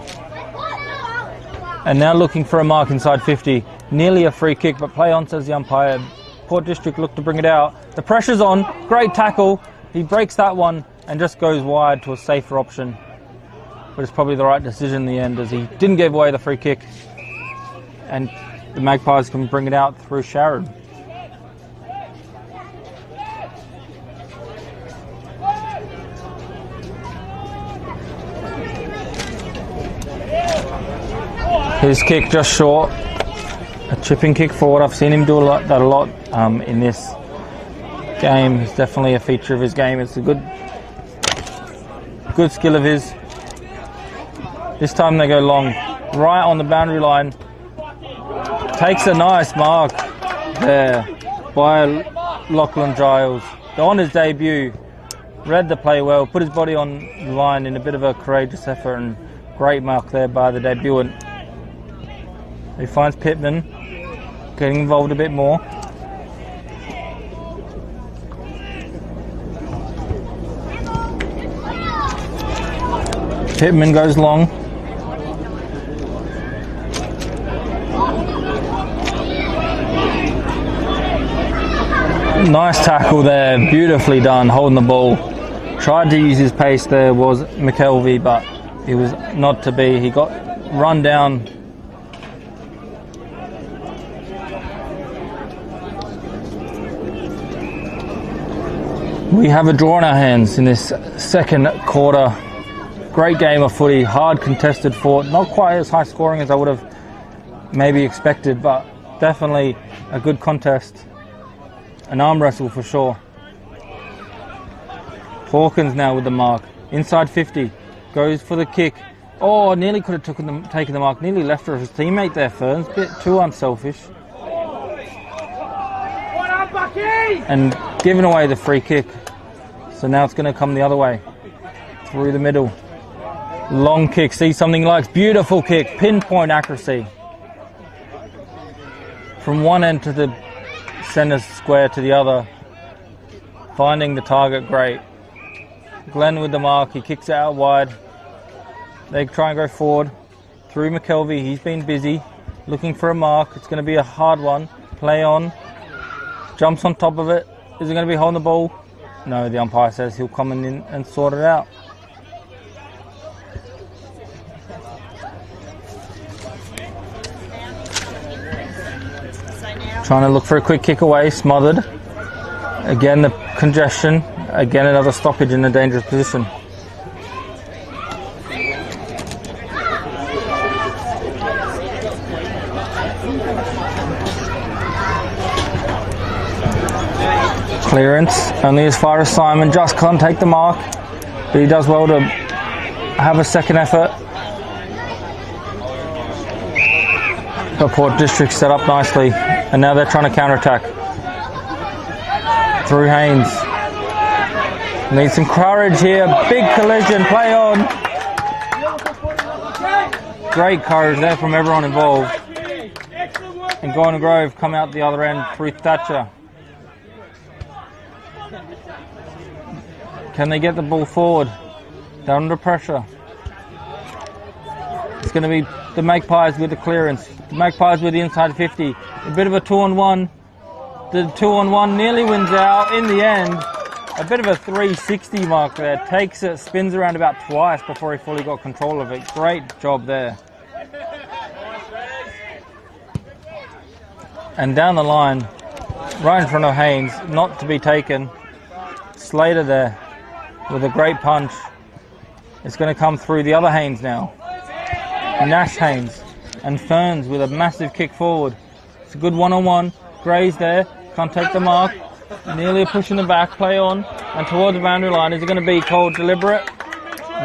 And now looking for a mark inside 50. Nearly a free kick, but play on, says the umpire. Port District look to bring it out. The pressure's on, great tackle. He breaks that one and just goes wide to a safer option. But it's probably the right decision in the end, as he didn't give away the free kick. And the Magpies can bring it out through Sharon. His kick just short. A chipping kick forward. I've seen him do that a lot in this game. It's definitely a feature of his game. It's a good skill of his. This time they go long, right on the boundary line. Takes a nice mark there by Lachlan Giles. On his debut, read the play well, put his body on the line in a bit of a courageous effort, and great mark there by the debutant. He finds Pittman getting involved a bit more. Pittman goes long. Nice tackle there, beautifully done, holding the ball. Tried to use his pace there, was McKelvey, but it was not to be. He got run down. We have a draw in our hands in this second quarter. Great game of footy, hard contested fought. Not quite as high scoring as I would have maybe expected, but definitely a good contest. An arm wrestle for sure. Hawkins now with the mark. Inside 50. Goes for the kick. Oh, nearly could have taken the mark. Nearly left for his teammate there, Ferns. Bit too unselfish. And giving away the free kick. So now it's going to come the other way. Through the middle. Long kick. See something he likes. Beautiful kick. Pinpoint accuracy. From one end to the centre square to the other. Finding the target great. Glenn with the mark. He kicks it out wide. They try and go forward. Through McKelvey. He's been busy. Looking for a mark. It's going to be a hard one. Play on. Jumps on top of it. Is he going to be holding the ball? No, the umpire says he'll come in and sort it out. Trying to look for a quick kick away, smothered. Again, the congestion. Again, another stoppage in a dangerous position. Clearance, only as far as Simon, just can't take the mark, but he does well to have a second effort. But Port District set up nicely, and now they're trying to counter-attack. Through Haynes. Need some courage here, big collision, play on. Great courage there from everyone involved. And Golden Grove come out the other end through Thatcher. Can they get the ball forward? They're under pressure. It's going to be the Magpies with the clearance. The Magpies with the inside 50. A bit of a 2-on-1. the 2-on-1, nearly wins out in the end. A bit of a 360 mark there. Takes it, spins around about twice before he fully got control of it. Great job there. And down the line, right in front of Haynes, not to be taken. Slater there with a great punch. It's going to come through the other Haynes now. Nash Haynes and Ferns with a massive kick forward. It's a good one-on-one. Gray's there, can't take the mark. Nearly a push in the back, play on, and towards the boundary line. Is it going to be called deliberate?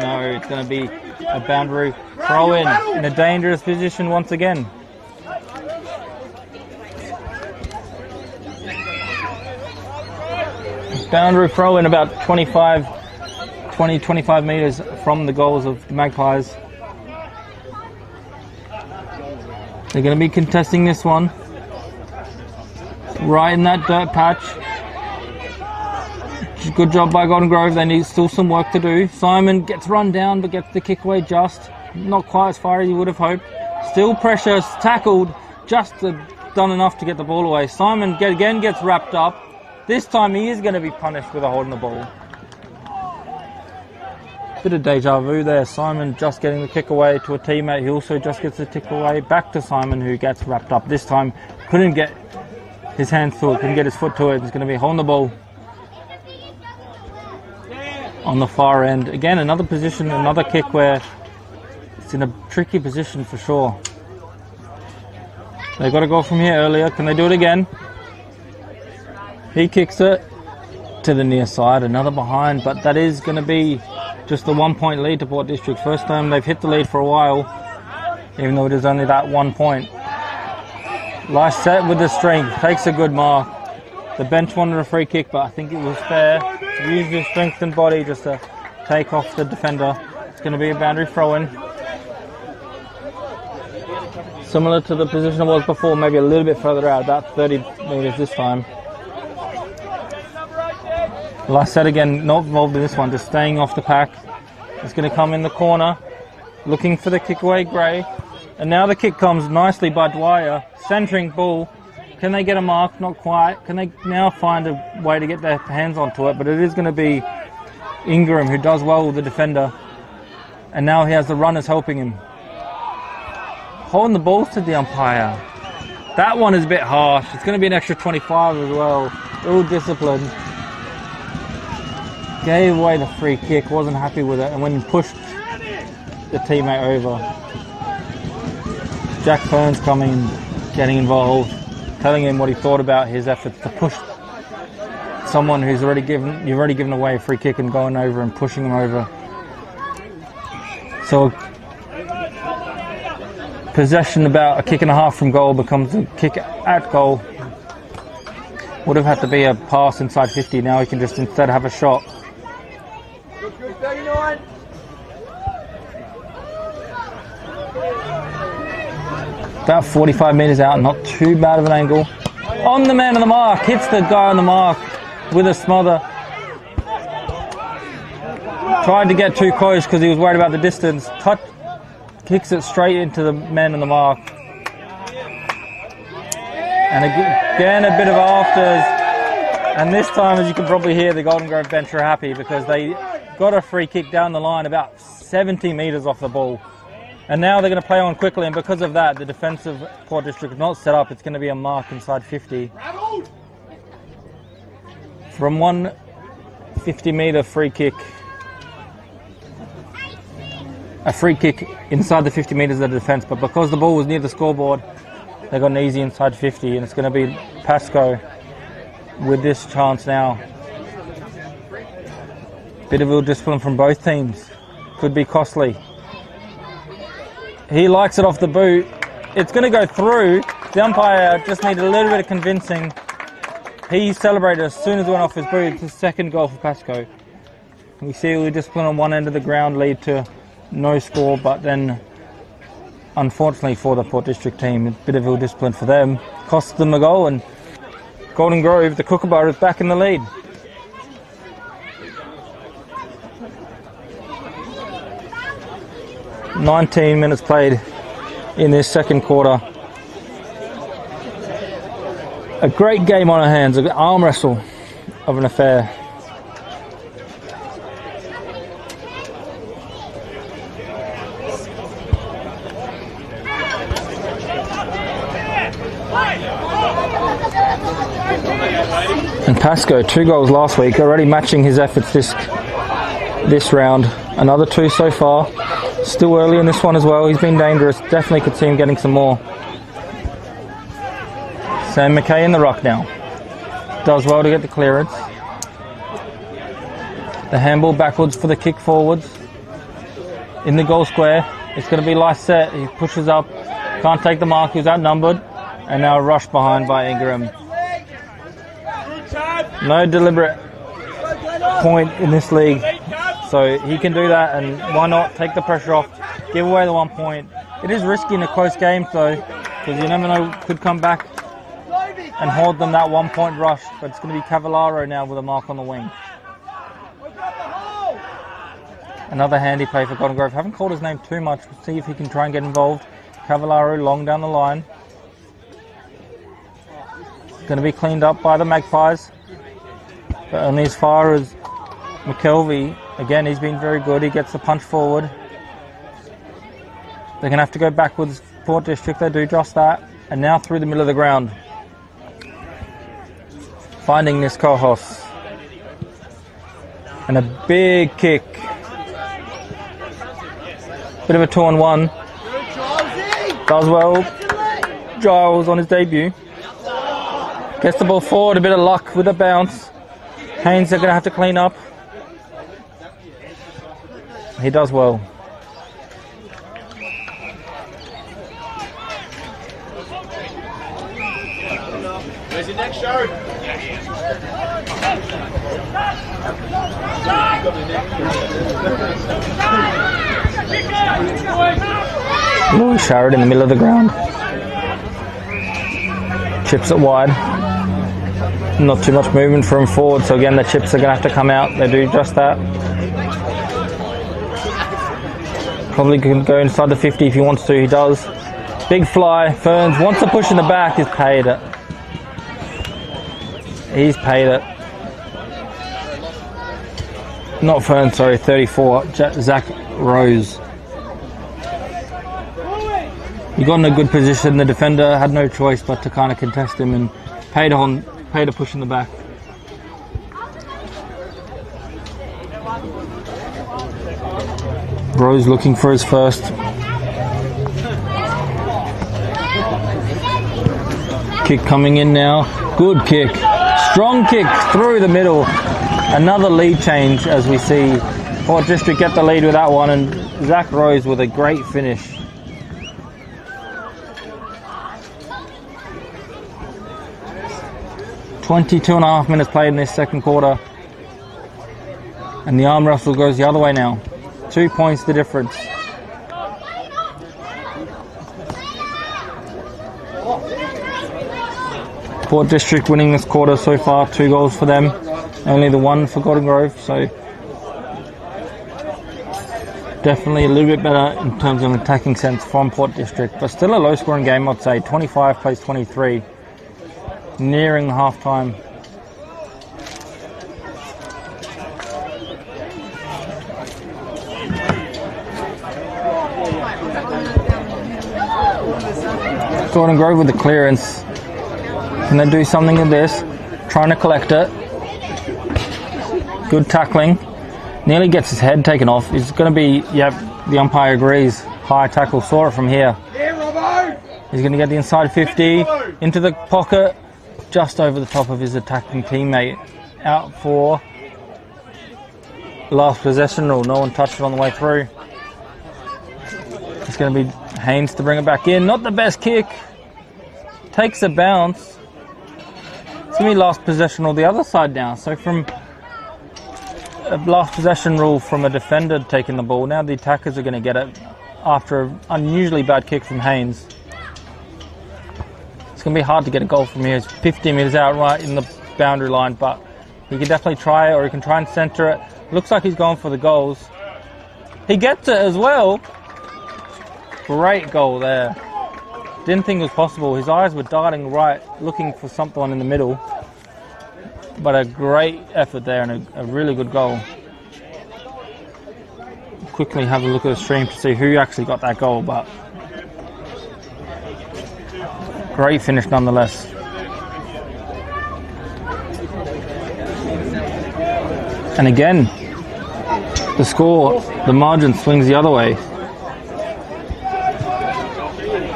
No, it's going to be a boundary throw in a dangerous position once again. Boundary throw in about 25 metres from the goals of the Magpies. They're going to be contesting this one. Right in that dirt patch. Good job by Golden Grove. They need still some work to do. Simon gets run down but gets the kick away just. Not quite as far as you would have hoped. Still pressure, tackled, just done enough to get the ball away. Simon again gets wrapped up. This time he is going to be punished with a hold on the ball. Bit of deja vu there. Simon just getting the kick away to a teammate. He also just gets the kick away back to Simon, who gets wrapped up. This time couldn't get his hands to it, couldn't get his foot to it. It's going to be a hold on the ball on the far end. Again, another position, another kick where it's in a tricky position for sure. They got to go from here earlier. Can they do it again? He kicks it to the near side, another behind, but that is going to be just the 1 point lead to Port District. First time they've hit the lead for a while, even though it is only that 1 point. Nice set with the strength, takes a good mark. The bench wanted a free kick, but I think it was fair. Use your strength and body just to take off the defender. It's going to be a boundary throw-in. Similar to the position it was before, maybe a little bit further out, about 30 metres this time. Like I said again, not involved in this one, just staying off the pack. It's going to come in the corner, looking for the kick away, Gray. And now the kick comes nicely by Dwyer, centering ball. Can they get a mark? Not quite. Can they now find a way to get their hands onto it? But it is going to be Ingram who does well with the defender. And now he has the runners helping him. Holding the balls to the umpire. That one is a bit harsh. It's going to be an extra 25 as well. Ill discipline. Gave away the free kick, wasn't happy with it, and when he pushed the teammate over. Jack Ferns coming, getting involved, telling him what he thought about his efforts to push someone who's you've already given away a free kick and going over and pushing him over. So possession about a kick and a half from goal becomes a kick at goal. Would have had to be a pass inside 50, now he can just instead have a shot. About 45 metres out, not too bad of an angle. On the man on the mark, hits the guy on the mark with a smother. Tried to get too close because he was worried about the distance. Kicks it straight into the man on the mark. And again, a bit of afters. And this time, as you can probably hear, the Golden Grove bench are happy because they got a free kick down the line about 70 metres off the ball. And now they're going to play on quickly, and because of that, the defensive Port District is not set up. It's going to be a mark inside 50. From 150-metre free kick. A free kick inside the 50 metres of the defence, but because the ball was near the scoreboard, they got an easy inside 50, and it's going to be Pascoe with this chance now. Bit of ill discipline from both teams. Could be costly. He likes it off the boot. It's going to go through. The umpire just needed a little bit of convincing. He celebrated as soon as it went off his boot. It's his second goal for Pascoe. We see ill discipline on one end of the ground lead to no score, but then unfortunately for the Port District team, a bit of ill discipline for them cost them a goal, and Golden Grove, the Kookaburra, is back in the lead. "19 minutes played in this second quarter. A great game on our hands, an arm wrestle of an affair. And Pascoe, 2 goals last week, already matching his efforts this round. Another 2 so far. Still early in this one as well. He's been dangerous. Definitely could see him getting some more. Sam McKay in the ruck now. Does well to get the clearance. The handball backwards for the kick forwards. In the goal square. It's going to be light set. He pushes up. Can't take the mark. He was outnumbered. And now rushed behind by Ingram. No deliberate point in this league. So he can do that, and why not take the pressure off, give away the 1 point. It is risky in a close game though, because you never know, could come back and hoard them that 1 point rush. But it's going to be Cavallaro now with a mark on the wing. Another handy play for Golden Grove. Haven't called his name too much. We'll see if he can try and get involved. Cavallaro long down the line. Going to be cleaned up by the Magpies. But only as far as McKelvey. Again, he's been very good. He gets the punch forward. They're going to have to go backwards. Port District, they do just that. And now through the middle of the ground. Finding this Kohos. And a big kick. Bit of a 2-on-1. Does well. Giles on his debut. Gets the ball forward, a bit of luck with a bounce. Haynes, they're going to have to clean up. He does well. Where's your next show? Louis Sharrod in the middle of the ground. Chips it wide. Not too much movement from forward, so again the chips are going to have to come out. They do just that. Probably can go inside the 50 if he wants to. He does. Big fly. Ferns wants to push in the back. He's paid it. He's paid it. Not Ferns, sorry. 34. Zach Rose. He got in a good position. The defender had no choice but to kind of contest him and paid a push in the back. Rose looking for his first. Kick coming in now. Good kick. Strong kick through the middle. Another lead change as we see Port District get the lead with that one, and Zach Rose with a great finish. .22.5 minutes played in this second quarter. And the arm wrestle goes the other way now. 2 points the difference. Port District winning this quarter so far, 2 goals for them. Only the 1 for Golden Grove, so definitely a little bit better in terms of an attacking sense from Port District, but still a low scoring game, I'd say. 25 plays 23. Nearing half time. Golden Grove with the clearance. Can they do something with this? Trying to collect it. Good tackling. Nearly gets his head taken off. It's going to be, the umpire agrees. High tackle, saw it from here. He's going to get the inside 50, into the pocket, just over the top of his attacking teammate. Out for last possession rule. No one touched it on the way through. It's going to be Haynes to bring it back in. Not the best kick. Takes a bounce. It's going to be last possession rule the other side now. So from a last possession rule from a defender taking the ball, now the attackers are going to get it after an unusually bad kick from Haynes. It's going to be hard to get a goal from here. He's 50 metres out right in the boundary line, but he can definitely try it, or he can try and centre it. Looks like he's going for the goals. He gets it as well. Great goal there. Didn't think it was possible. His eyes were darting right, looking for something in the middle. But a great effort there and a really good goal. Quickly have a look at the stream to see who actually got that goal, but great finish nonetheless. And again, the score, the margin swings the other way.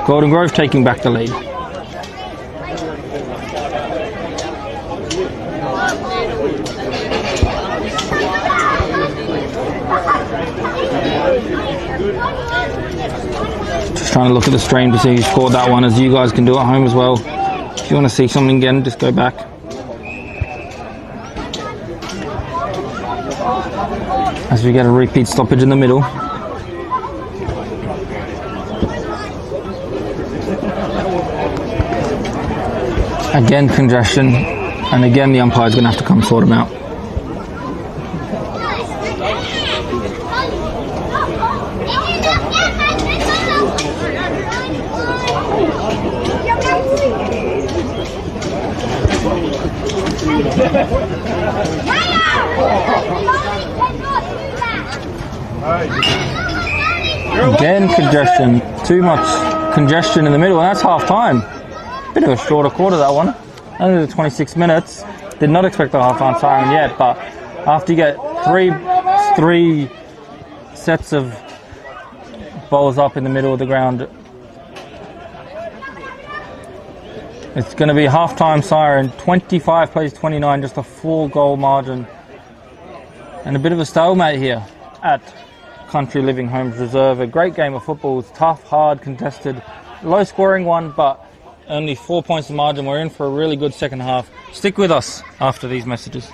Golden Grove taking back the lead. Just trying to look at the stream to see who scored that one, as you guys can do at home as well. If you want to see something again, just go back. As we get a repeat stoppage in the middle. Again, congestion, and again the umpire's going to have to come sort them out. Again, congestion. Too much congestion in the middle, and that's half time. Bit of a shorter quarter, that one. Only the 26 minutes. Did not expect the half-time siren yet, but after you get three sets of balls up in the middle of the ground, it's going to be half-time siren. 25 plays 29, just a 4-goal margin. And a bit of a stalemate here at Country Living Homes Reserve. A great game of football. It's tough, hard, contested, low-scoring one, but only 4 points of margin. We're in for a really good second half. Stick with us after these messages.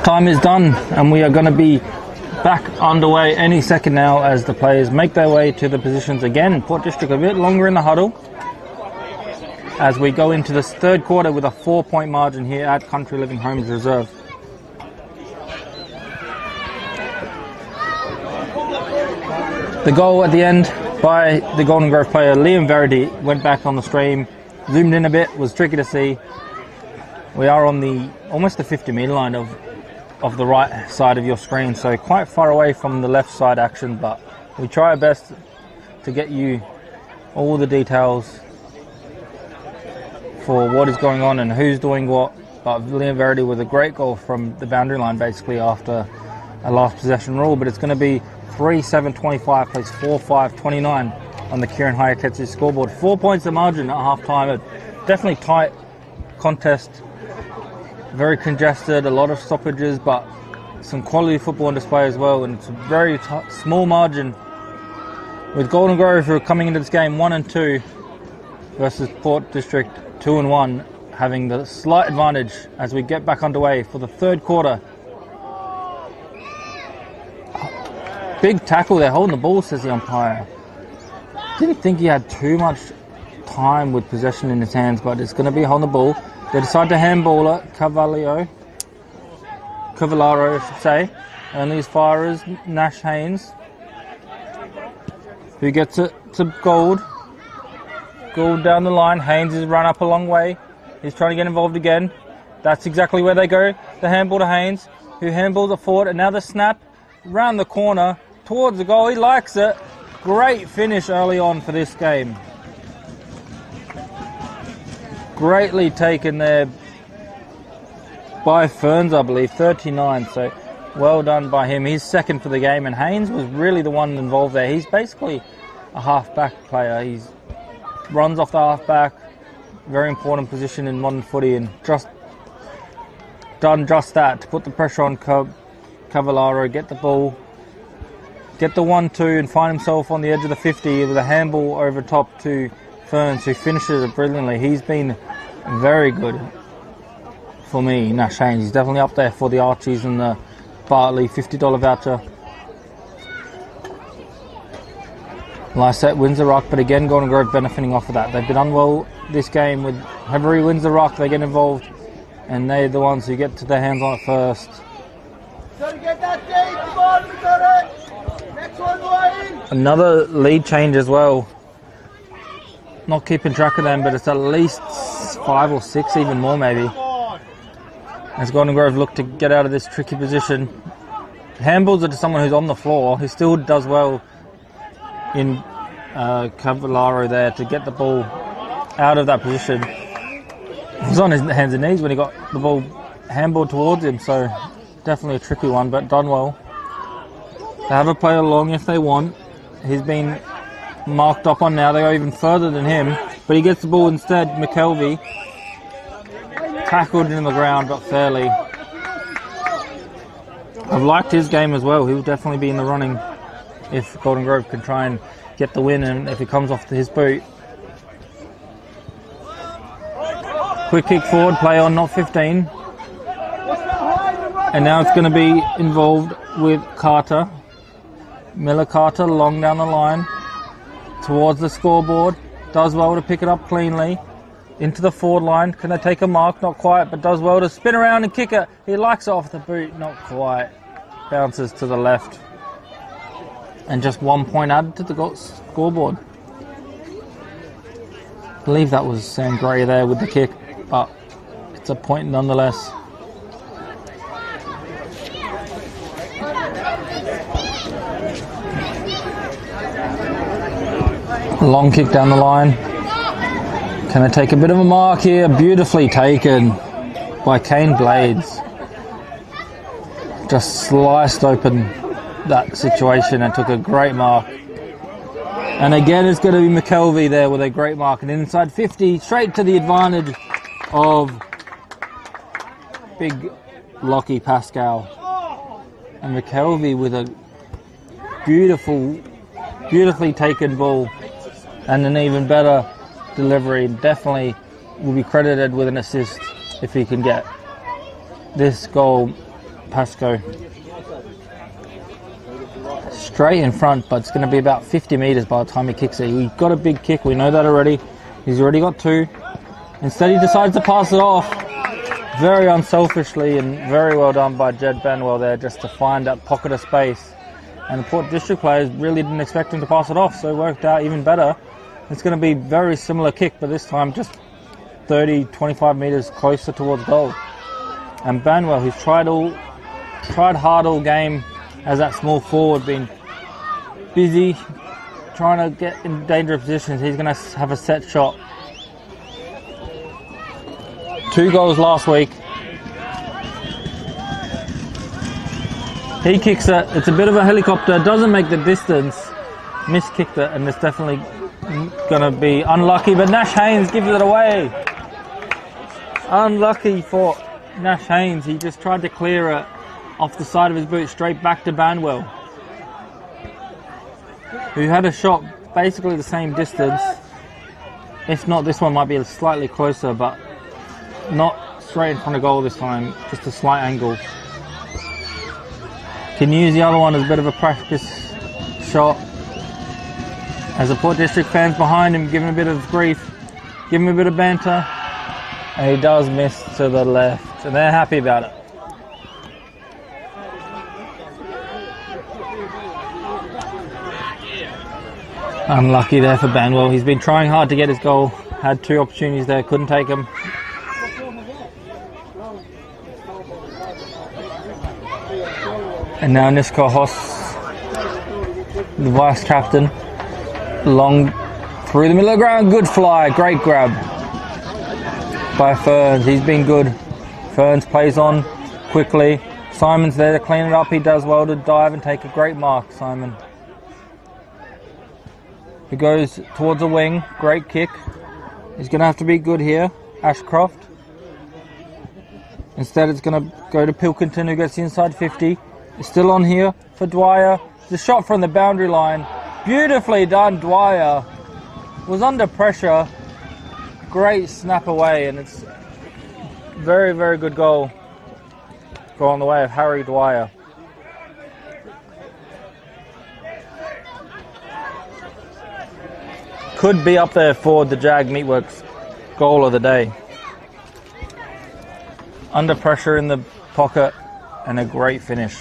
Time is done, and we are going to be back underway any second now as the players make their way to the positions again. Port District a bit longer in the huddle as we go into this third quarter with a 4-point margin here at Country Living Homes Reserve. The goal at the end by the Golden Grove player Liam Verity went back on the stream, zoomed in a bit, was tricky to see. We are on the almost the 50-metre line of the right side of your screen, so quite far away from the left side action, but we try our best to get you all the details for what is going on and who's doing what. But Liam Verity with a great goal from the boundary line basically after a last possession rule, but it's going to be 3-7-25 plays 4-5-29 on the Kieran Hayaketsu scoreboard. 4 points the margin at half time. Definitely tight contest, very congested, a lot of stoppages, but some quality football on display as well, and it's a very small margin with Golden Grove, who are coming into this game 1-2 versus Port District 2-1, having the slight advantage as we get back underway for the third quarter. Big tackle there, holding the ball, says the umpire. Didn't think he had too much time with possession in his hands, but it's going to be holding the ball. They decide to handball it. Cavallaro, I should say. Only as far as Nash Haynes, who gets it to Gould. Gould down the line. Haynes has run up a long way. He's trying to get involved again. That's exactly where they go. The handball to Haynes, who handballs it forward. And now the snap round the corner towards the goal. He likes it. Great finish early on for this game. Greatly taken there by Ferns, I believe, 39. So well done by him. He's second for the game, and Haynes was really the one involved there. He's basically a half-back player. He runs off the half-back. Very important position in modern footy, and just done just that to put the pressure on Cavallaro, get the ball, get the 1-2 and find himself on the edge of the 50 with a handball over top to Ferns, who finishes it brilliantly. He's been very good for me, Nash Haynes. He's definitely up there for the Archies and the Bartley $50 voucher. Lysette wins the ruck, but again Golden Grove benefiting off of that. They've been unwell this game. With Hevery wins the ruck, they get involved, and they're the ones who get to their hands on it first. Gotta get that deep, come on, we got it! Next one, Wayne! Another lead change as well. Not keeping track of them, but it's at least 5 or 6, even more maybe. As Golden Grove look to get out of this tricky position. Handballs it to someone who's on the floor. He still does well in Cavallaro there to get the ball out of that position. He was on his hands and knees when he got the ball handballed towards him, so definitely a tricky one, but done well. They have a player along if they want. He's been marked up on now. They go even further than him, but he gets the ball instead. McKelvey tackled in the ground, but fairly. I've liked his game as well. He'll definitely be in the running if Golden Grove can try and get the win, and if he comes off his boot. Quick kick forward, play on, not 15. And now it's going to be involved with Carter. Miller Carter, long down the line towards the scoreboard. Does well to pick it up cleanly. Into the forward line. Can they take a mark? Not quite, but does well to spin around and kick it. He likes it off the boot. Not quite. Bounces to the left. And just 1 point added to the scoreboard. I believe that was Sam Gray there with the kick, but it's a point nonetheless. Long kick down the line. Can they take a bit of a mark here? Beautifully taken by Kane Blades. Just sliced open that situation and took a great mark. And again, it's going to be McKelvey there with a great mark. And inside 50, straight to the advantage of big Lockie Pascal. And McKelvey with a beautifully taken ball and an even better delivery. Definitely will be credited with an assist if he can get this goal Pascoe. Straight in front, but it's going to be about 50 metres by the time he kicks it. He got a big kick, we know that already. He's already got 2. Instead he decides to pass it off. Very unselfishly, and very well done by Jed Banwell there, just to find that pocket of space. And the Port District players really didn't expect him to pass it off, so it worked out even better. It's going to be very similar kick, but this time just 30, 25 metres closer towards goal. And Banwell, who's tried hard all game as that small forward, been busy trying to get in dangerous positions. He's going to have a set shot. 2 goals last week. He kicks it. It's a bit of a helicopter. Doesn't make the distance. Miskicked it, and it's definitely going to be unlucky. But Nash Haynes gives it away. Unlucky for Nash Haynes. He just tried to clear it off the side of his boot straight back to Banwell, who had a shot basically the same distance. If not, this one might be slightly closer, but not straight in front of goal this time, just a slight angle. Can use the other one as a bit of a practice shot. As the Port District fans behind him give him a bit of grief, give him a bit of banter, and he does miss to the left, and they're happy about it. Unlucky there for Banwell. He's been trying hard to get his goal. Had 2 opportunities there, couldn't take them. And now Niska Hoss, the vice captain, long through the middle of the ground. Good fly, great grab by Ferns. He's been good. Ferns plays on quickly. Simon's there to clean it up. He does well to dive and take a great mark, Simon. He goes towards the wing. Great kick. He's going to have to be good here. Ashcroft. Instead, it's going to go to Pilkington, who gets the inside 50. It's still on here for Dwyer. The shot from the boundary line. Beautifully done, Dwyer. Was under pressure. Great snap away, and it's very, very good goal. Go on the way of Harry Dwyer. Could be up there for the Jag Meatworks goal of the day. Under pressure in the pocket and a great finish.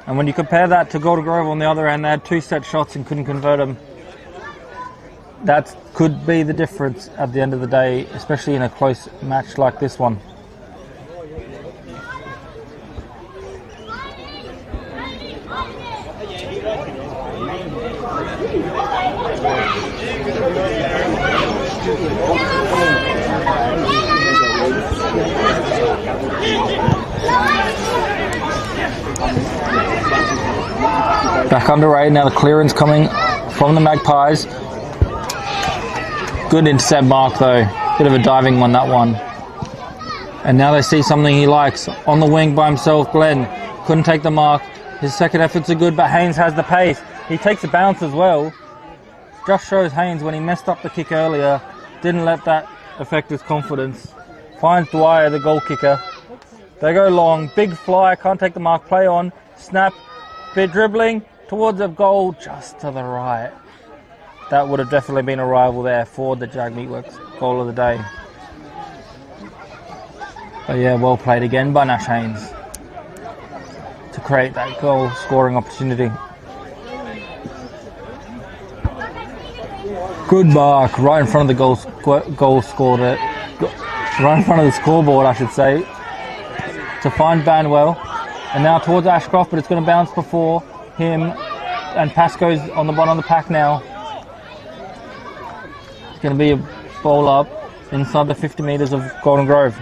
And when you compare that to Golden Grove on the other end, they had 2 set shots and couldn't convert them. That could be the difference at the end of the day, especially in a close match like this one. Back underway, now the clearance coming from the Magpies. Good intercept mark though, bit of a diving one, that one. And now they see something he likes. On the wing by himself, Glenn. Couldn't take the mark. His second efforts are good, but Haynes has the pace. He takes a bounce as well. Just shows Haynes when he messed up the kick earlier, didn't let that affect his confidence. Finds Dwyer, the goal kicker. They go long, big fly, can't take the mark, play on, snap, bit dribbling towards the goal just to the right. That would have definitely been a rival there for the Jag Meatworks goal of the day. But yeah, well played again by Nash Haynes to create that goal scoring opportunity. Good mark right in front of the goal scored it. Right in front of the scoreboard, I should say, to find Banwell. And now towards Ashcroft, but it's going to bounce before him. And Pascoe's on the bottom of the pack now. It's going to be a ball up inside the 50 metres of Golden Grove.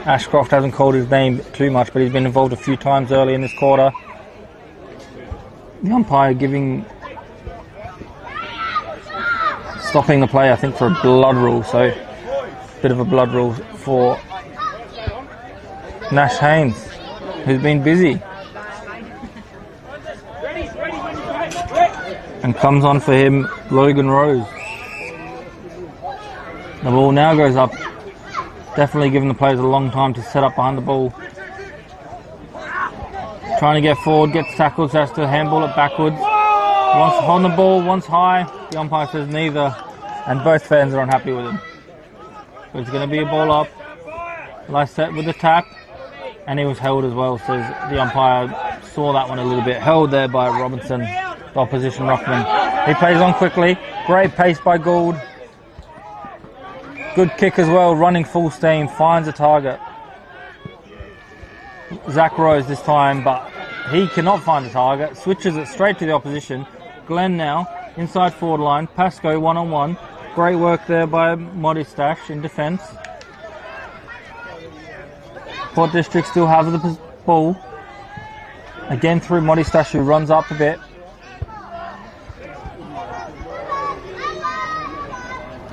Ashcroft hasn't called his name too much, but he's been involved a few times early in this quarter. The umpire stopping the play, I think, for a blood rule. So, bit of a blood rule for Nash Haynes, who's been busy. And comes on for him, Logan Rose. The ball now goes up Definitely giving the players a long time to set up behind the ball. Trying to get forward, gets tackled, so has to handball it backwards. Once on the ball, once high. The umpire says neither, and both fans are unhappy with him. But it's going to be a ball up. Lysette with the tap, and he was held as well, so the umpire saw that one a little bit. Held there by Robinson, the opposition ruckman. He plays on quickly. Great pace by Gould. Good kick as well, running full steam, finds a target. Zach Rose this time, but he cannot find a target. Switches it straight to the opposition. Glenn now, inside forward line. Pascoe one-on-one. Great work there by Modistash in defence. Port District still have the ball. Again through Modistash, who runs up a bit.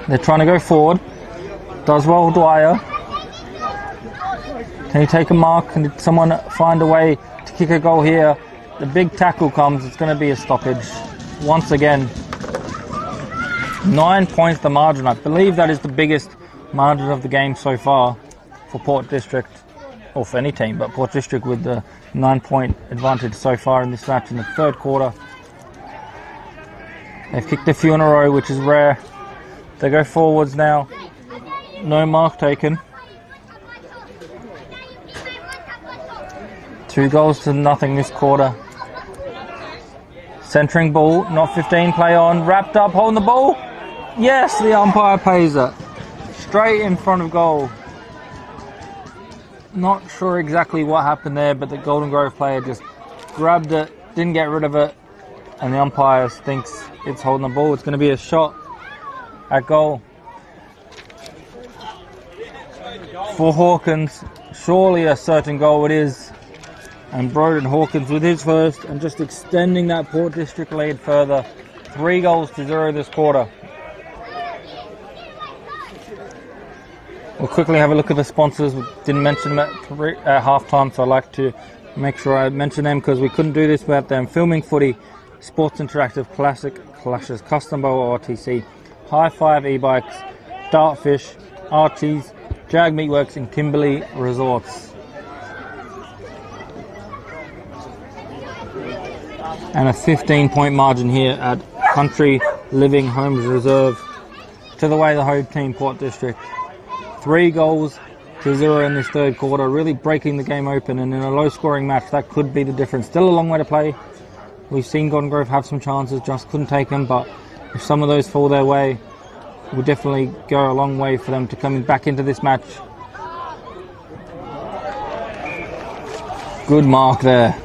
They're trying to go forward. Does well Dwyer. Can he take a mark? Can someone find a way to kick a goal here? The big tackle comes. It's going to be a stoppage. Once again. 9 points the margin. I believe that is the biggest margin of the game so far for Port District. Or for any team, but Port District with the 9-point advantage so far in this match in the third quarter. They've kicked a few in a row, which is rare. They go forwards now. No mark taken. 2-0 this quarter. Centering ball, not 15, play on. Wrapped up, holding the ball. Yes, the umpire pays it. Straight in front of goal. Not sure exactly what happened there, but the Golden Grove player just grabbed it, didn't get rid of it, and the umpire thinks it's holding the ball. It's going to be a shot at goal for Hawkins. Surely a certain goal it is. And Broden Hawkins with his first, and just extending that Port District lead further. 3-0 this quarter. We'll quickly have a look at the sponsors. We didn't mention them at half-time, so I'd like to make sure I mention them because we couldn't do this without them. Filming Footy, Sports Interactive, Classic Clashes, Custom Bowl RTC, High Five E-Bikes, Dartfish, Archie's, Jag Meatworks and Kimberley Resorts. And a 15-point margin here at Country Living Homes Reserve to the way the home team, Port District. 3-0 in this third quarter, really breaking the game open, and in a low-scoring match, that could be the difference. Still a long way to play. We've seen Golden Grove have some chances, just couldn't take them, but if some of those fall their way, will definitely go a long way for them to coming back into this match. Good mark there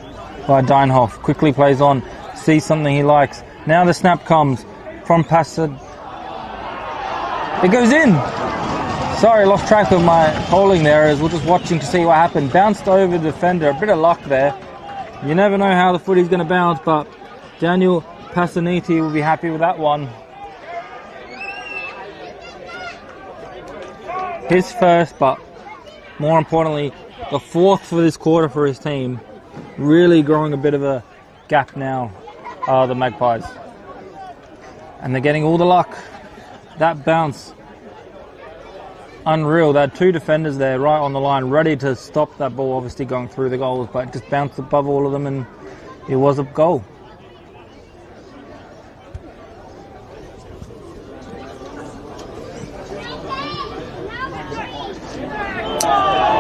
by Deinhoff. Quickly plays on, sees something he likes. Now the snap comes from Passad. It goes in. Sorry, lost track of my polling there as we're just watching to see what happened. Bounced over the defender, a bit of luck there. You never know how the footy's going to bounce, but Daniel Passaniti will be happy with that one. His first, but more importantly, the fourth for this quarter for his team. Really growing a bit of a gap now, the Magpies. And they're getting all the luck. That bounce. Unreal. They had two defenders there right on the line ready to stop that ball, obviously going through the goals, but it just bounced above all of them and it was a goal.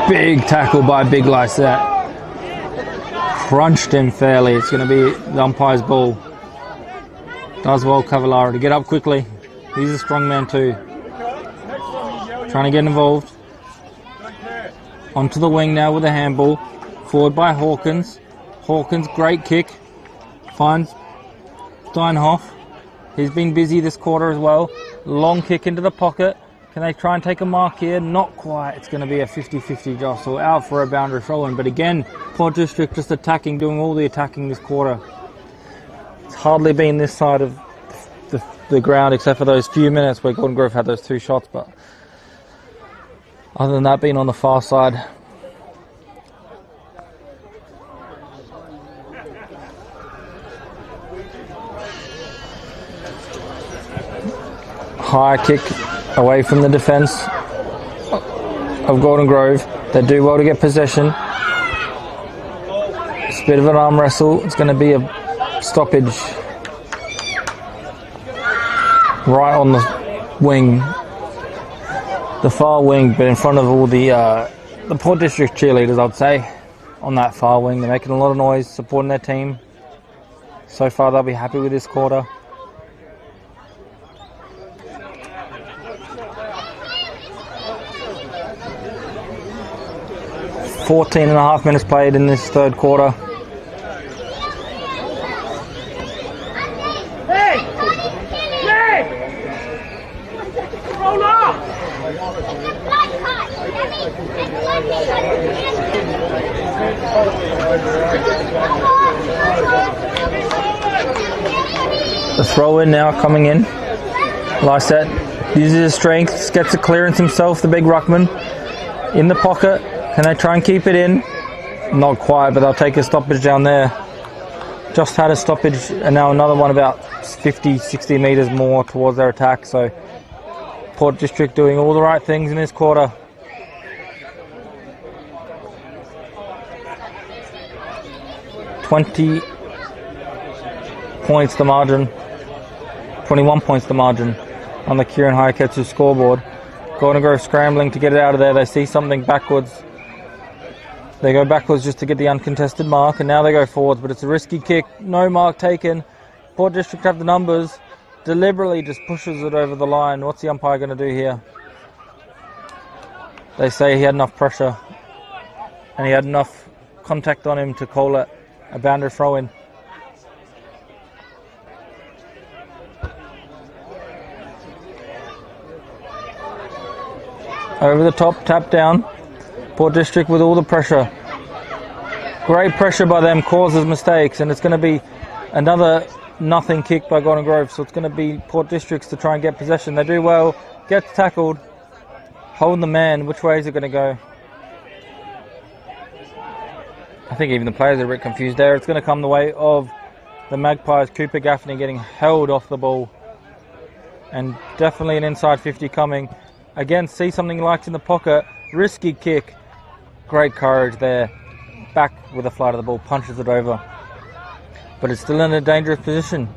Big tackle by Big Lysette. Crunched him fairly. It's going to be the umpire's ball. Does well Cavallaro to get up quickly. He's a strong man too. Trying to get involved. Onto the wing now with a handball. Forward by Hawkins. Hawkins, great kick. Finds Deinhoff. He's been busy this quarter as well. Long kick into the pocket. Can they try and take a mark here? Not quite. It's going to be a 50-50 jostle out for a boundary throw-in. But again, Port District just attacking, doing all the attacking this quarter. It's hardly been this side of the ground except for those few minutes where Golden Grove had those two shots, but other than that, being on the far side. High kick away from the defence. of Gordon Grove. They do well to get possession. It's a bit of an arm wrestle. It's going to be a stoppage right on the wing, the far wing, but in front of all the Port District cheerleaders, I'd say, on that far wing. They're making a lot of noise, supporting their team. So far, they'll be happy with this quarter. Fourteen and a half minutes played in this third quarter. The throw in now coming in. Lysette uses his strength, gets a clearance himself, the big ruckman. In the pocket, can they try and keep it in? Not quite, but they'll take a stoppage down there. Just had a stoppage and now another one about 50, 60 metres more towards their attack. So Port District doing all the right things in this quarter. $20 points the margin. 21 points the margin on the Kieran Hayaketsu scoreboard. Gordon Grove scrambling to get it out of there. They see something backwards. They go backwards just to get the uncontested mark, and now they go forwards, but it's a risky kick. No mark taken. Port District have the numbers. Deliberately just pushes it over the line. What's the umpire going to do here? They say he had enough pressure and he had enough contact on him to call it a boundary throw-in. Over the top, tap down. Port District with all the pressure. Great pressure by them causes mistakes, and it's going to be another nothing kick by Gordon Grove. So it's going to be Port District's to try and get possession. They do well, gets tackled, hold the man. Which way is it going to go? I think even the players are a bit confused there. It's going to come the way of the Magpies. Cooper Gaffney getting held off the ball, and definitely an inside 50 coming. Again, see something likes in the pocket. Risky kick. Great courage there. Back with the flight of the ball. Punches it over. But it's still in a dangerous position.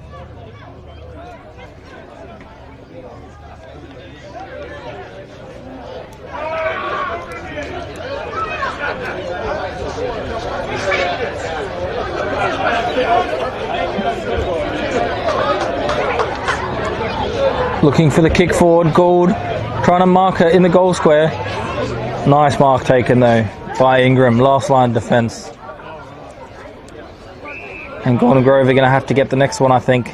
Looking for the kick forward. Gould trying to mark her in the goal square. Nice mark taken though by Ingram. Last line defence. And Gordon Grove are going to have to get the next one, I think.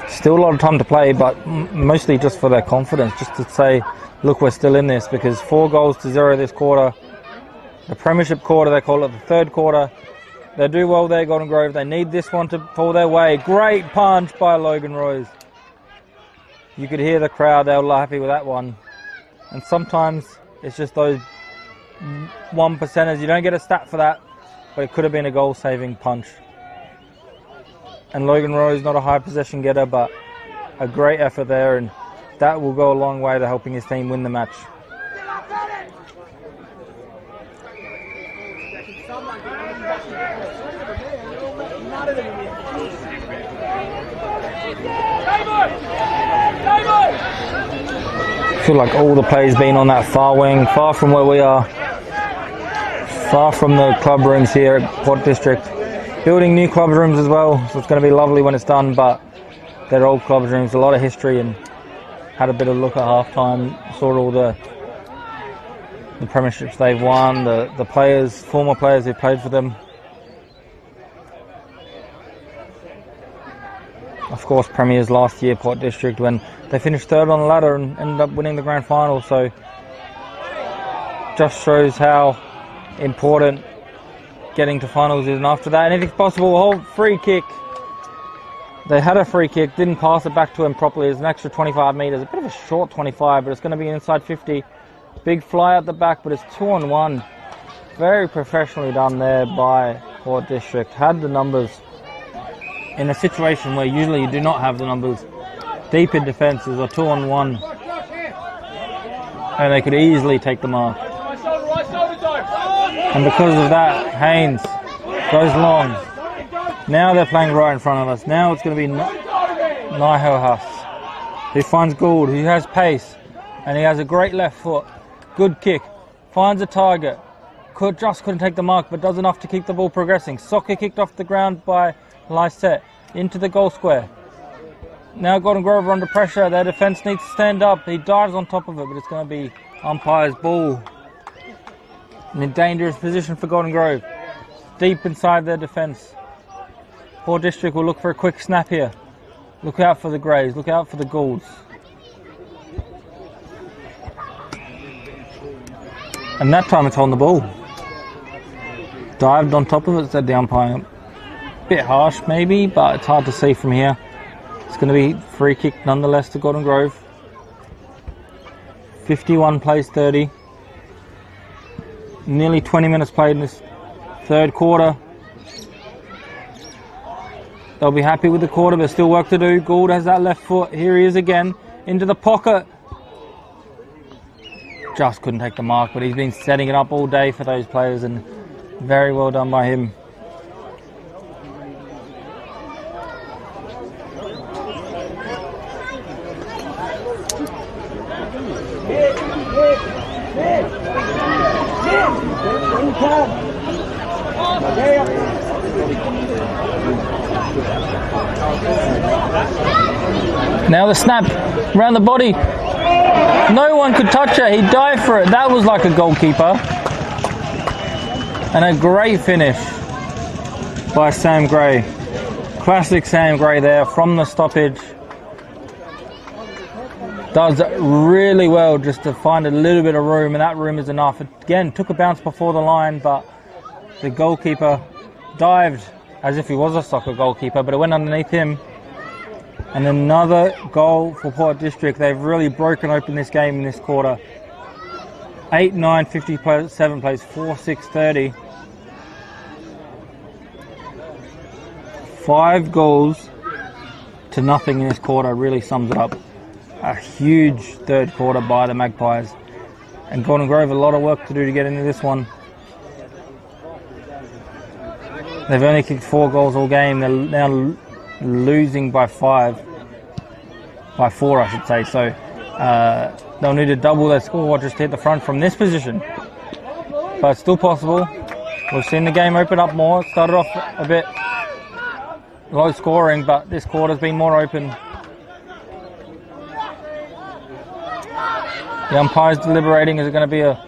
Still a lot of time to play, but mostly just for their confidence. Just to say, look, we're still in this, because 4-0 this quarter. The premiership quarter, they call it the third quarter. They do well there, Gordon Grove. They need this one to pull their way. Great punch by Logan Royce. You could hear the crowd, they were happy with that one. And sometimes it's just those 1%ers. You don't get a stat for that, but it could have been a goal-saving punch. And Logan Roy is not a high possession getter, but a great effort there, and that will go a long way to helping his team win the match. I feel like all the play's been on that far wing, far from where we are, far from the club rooms here at Port District. Building new club rooms as well, so it's going to be lovely when it's done, but they're old club rooms, a lot of history, and had a bit of a look at half-time, saw all the premierships they've won, the players, former players who played for them. Of course, premiers last year, Port District, when they finished third on the ladder and ended up winning the grand final. So just shows how important getting to finals is. And after that, anything's possible. A whole free kick. They had a free kick, didn't pass it back to him properly. It's an extra 25 metres, a bit of a short 25, but it's going to be inside 50. Big fly at the back, but it's 2-on-1. Very professionally done there by Port District. Had the numbers in a situation where usually you do not have the numbers. Deep in defence is a 2-on-1. and they could easily take the mark. And because of that, Haynes goes long. Now they're playing right in front of us. Now it's going to be Nihal Huss, who finds Gould, who has pace, and he has a great left foot. Good kick, finds a target. Just couldn't take the mark, but does enough to keep the ball progressing. Soccer kicked off the ground by Lysette into the goal square. Now Golden Grove are under pressure. Their defence needs to stand up. He dives on top of it, but it's going to be umpire's ball. In a dangerous position for Golden Grove. Deep inside their defence. Port District will look for a quick snap here. Look out for the Greys. Look out for the Goulds. And that time it's on the ball. Dived on top of it, said the umpire. Bit harsh maybe, but it's hard to see from here. It's going to be free kick nonetheless to Golden Grove. 51 plays 30. Nearly 20 minutes played in this third quarter. They'll be happy with the quarter, but still work to do. Gould has that left foot. Here he is again. Into the pocket. Just couldn't take the mark, but he's been setting it up all day for those players, and very well done by him. Now the snap around the body. No one could touch it. He dived for it. That was like a goalkeeper. And a great finish by Sam Gray. Classic Sam Gray there from the stoppage. Does really well just to find a little bit of room, and that room is enough. Again, took a bounce before the line, but the goalkeeper dived as if he was a soccer goalkeeper, but it went underneath him. And another goal for Port District. They've really broken open this game in this quarter. 8-9, 57 plays, 4-6-30. 5 goals to nothing in this quarter really sums it up. A huge third quarter by the Magpies. And Golden Grove, a lot of work to do to get into this one. They've only kicked 4 goals all game. They're now losing by 4 I should say, so they'll need to double their score just to hit the front from this position, but it's still possible. We've seen the game open up more. It started off a bit low scoring, but this quarter's been more open. The umpire's deliberating, is it going to be a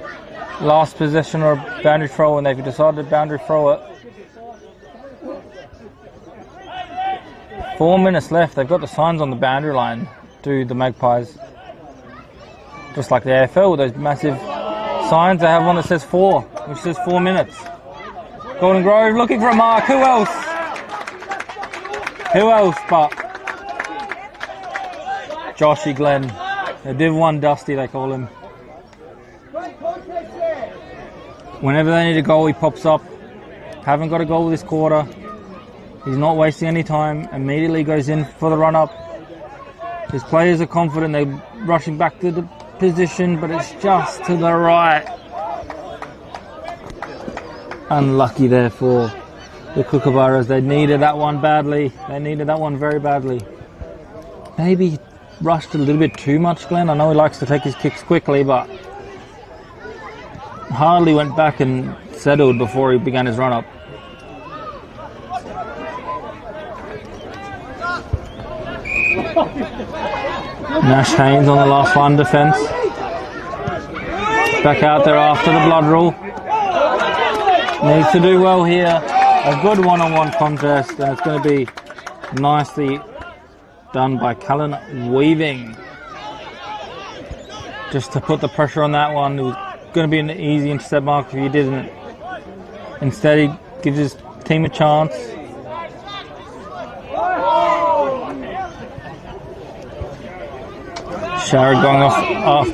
last possession or a boundary throw, and they've decided to boundary throw it. 4 minutes left. They've got the signs on the boundary line, do the Magpies. Just like the AFL, with those massive signs, they have one that says 4, which says 4 minutes. Golden Grove looking for a mark. Who else? Who else but Joshy Glenn. The Div 1 Dusty, they call him. Whenever they need a goal, he pops up. Haven't got a goal this quarter. He's not wasting any time. Immediately goes in for the run-up. His players are confident. They're rushing back to the position, but it's just to the right. Unlucky there for the Kookaburras. They needed that one badly. They needed that one very badly. Maybe rushed a little bit too much, Glenn. I know he likes to take his kicks quickly, but hardly went back and settled before he began his run-up. Nash Haynes on the last line defence. Back out there after the blood rule. Needs to do well here. A good one-on-one contest, and it's going to be nicely done by Callan Weaving. Just to put the pressure on that one. It was going to be an easy intercept mark if he didn't. Instead, he gives his team a chance. Sharad going off.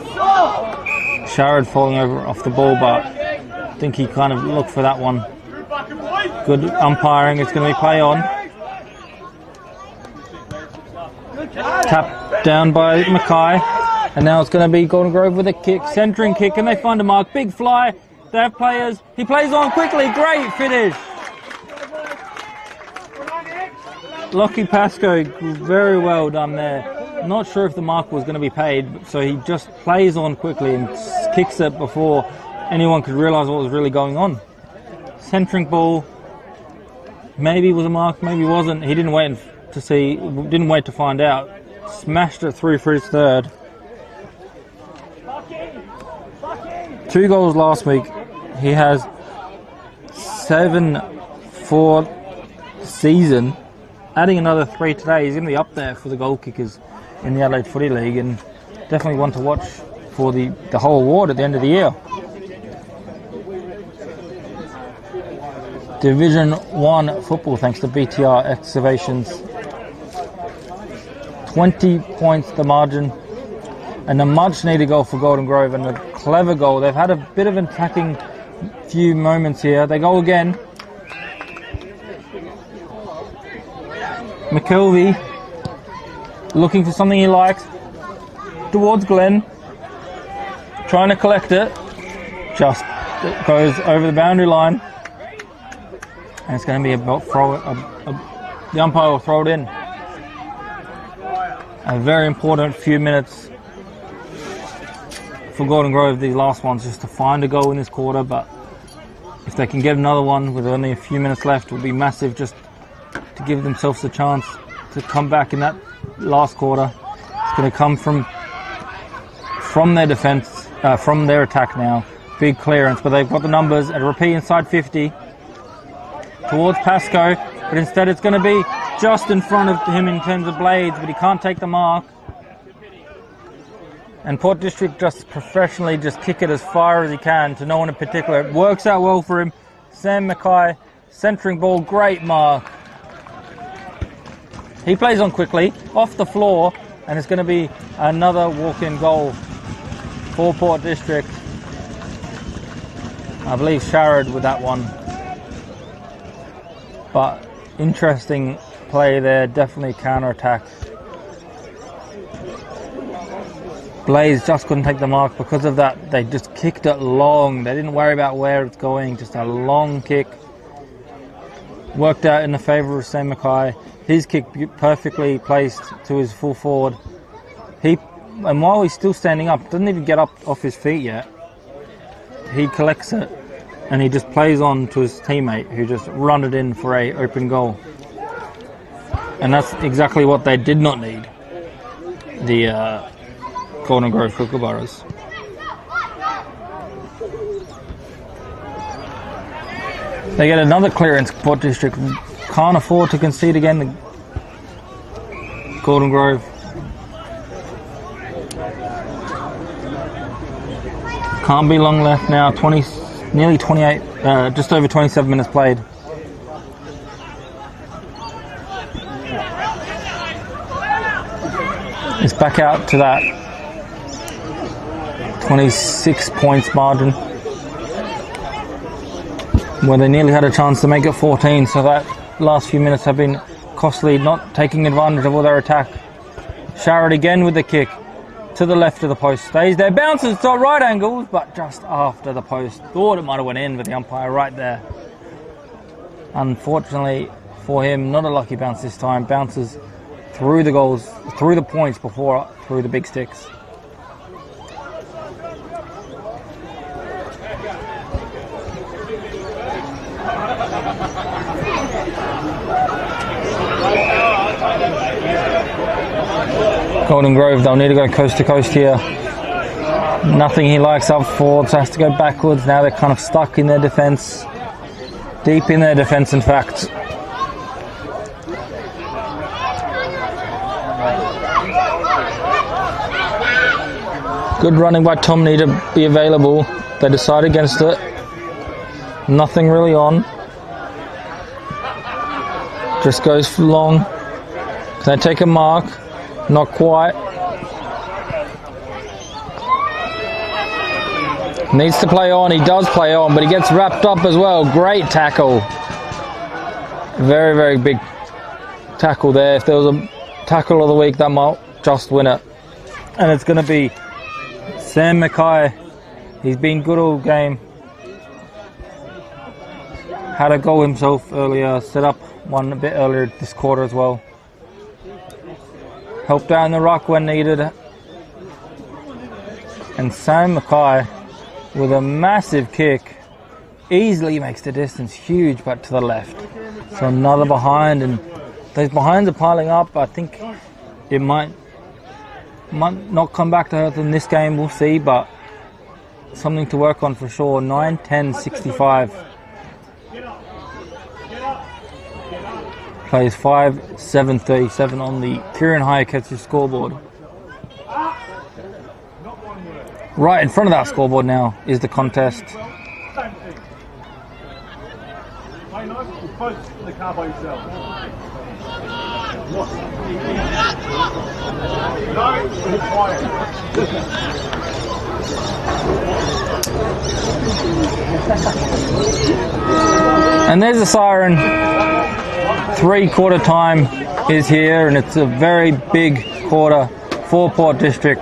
Sharad falling over off the ball, but I think he kind of looked for that one. Good umpiring. It's going to be play on. Tap down by Mackay. And now it's going to be Golden Grove with a kick, centering kick, and they find a mark. Big fly. They have players. He plays on quickly. Great finish. Lockie Pascoe, very well done there. Not sure if the mark was going to be paid, so he just plays on quickly and kicks it before anyone could realise what was really going on. Centering ball. Maybe it was a mark, maybe it wasn't. He didn't wait to see, didn't wait to find out. Smashed it through for his third. 2 goals last week. He has 7 for season. Adding another 3 today, he's going to be up there for the goal kickers in the Adelaide Footy League, and definitely one to watch for the whole award at the end of the year. Division 1 football, thanks to BTR Excavations. 20 points the margin, and a much needed goal for Golden Grove, and a clever goal. They've had a bit of an attacking few moments here. They go again. McKelvey looking for something he likes towards Glenn, trying to collect it, just it goes over the boundary line, and it's going to be the umpire will throw it in. A very important few minutes for Golden Grove, these last ones, just to find a goal in this quarter, but if they can get another one with only a few minutes left, it will be massive, just to give themselves a chance to come back in that last quarter. It's going to come from their defence, from their attack now. Big clearance, but they've got the numbers. And a repeat inside 50 towards Pascoe, but instead it's going to be just in front of him in terms of blades, but he can't take the mark. And Port District just professionally just kick it as far as he can to no one in particular. It works out well for him. Sam Mackay, centering ball, great mark. He plays on quickly, off the floor, and it's going to be another walk-in goal for Port District. I believe Sharad with that one. But interesting play there, definitely counter-attack. Blaze just couldn't take the mark because of that. They just kicked it long. They didn't worry about where it's going, just a long kick. Worked out in the favour of Sam Mackay. His kick perfectly placed to his full forward. And while he's still standing up, doesn't even get up off his feet yet. He collects it and he just plays on to his teammate who just run it in for a open goal. And that's exactly what they did not need, the Golden Grove Kookaburras. They get another clearance. Port District can't afford to concede again. The Golden Grove. Can't be long left now. Nearly 28, just over 27 minutes played. It's back out to that 26 points margin, where they nearly had a chance to make it 14, so that last few minutes have been costly, not taking advantage of all their attack. Sharad again with the kick to the left of the post, stays there, bounces to right angles, but just after the post. Thought it might have went in, but the umpire right there. Unfortunately for him, not a lucky bounce this time, bounces through the goals, through the points before through the big sticks. Golden Grove, they'll need to go coast to coast here. Nothing he likes up forward, so has to go backwards. Now they're kind of stuck in their defence. Deep in their defence, in fact. Good running by Tom need to be available. They decide against it. Nothing really on. Just goes long. Can they take a mark? Not quite. Needs to play on. He does play on, but he gets wrapped up as well. Great tackle. Very, very big tackle there. If there was a tackle of the week, that might just win it. And it's going to be Sam Mackay, he's been good all game. Had a goal himself earlier, set up one a bit earlier this quarter as well. Helped out in the ruck when needed. And Sam Mackay with a massive kick easily makes the distance huge, but to the left. So another behind, and those behinds are piling up. I think it might not come back to earth in this game, we'll see, but something to work on for sure. 9-10-65. Plays 5-7-37 on the Kieran Hayaketsu scoreboard. Right in front of that scoreboard now is the contest. And there's a siren. 3-quarter time is here, and it's a very big quarter for Port District.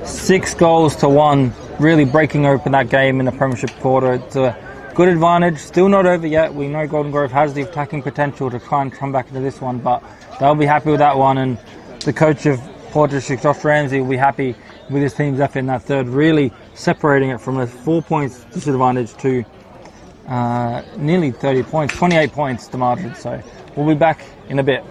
6 goals to 1, really breaking open that game in the Premiership quarter. It's a good advantage, still not over yet. We know Golden Grove has the attacking potential to try and come back into this one, but they'll be happy with that one, and the coach of Port District, Josh Ramsey, will be happy with his team's effort in that third, really separating it from a 4 points disadvantage to nearly 30 points, 28 points the margin. So we'll be back in a bit.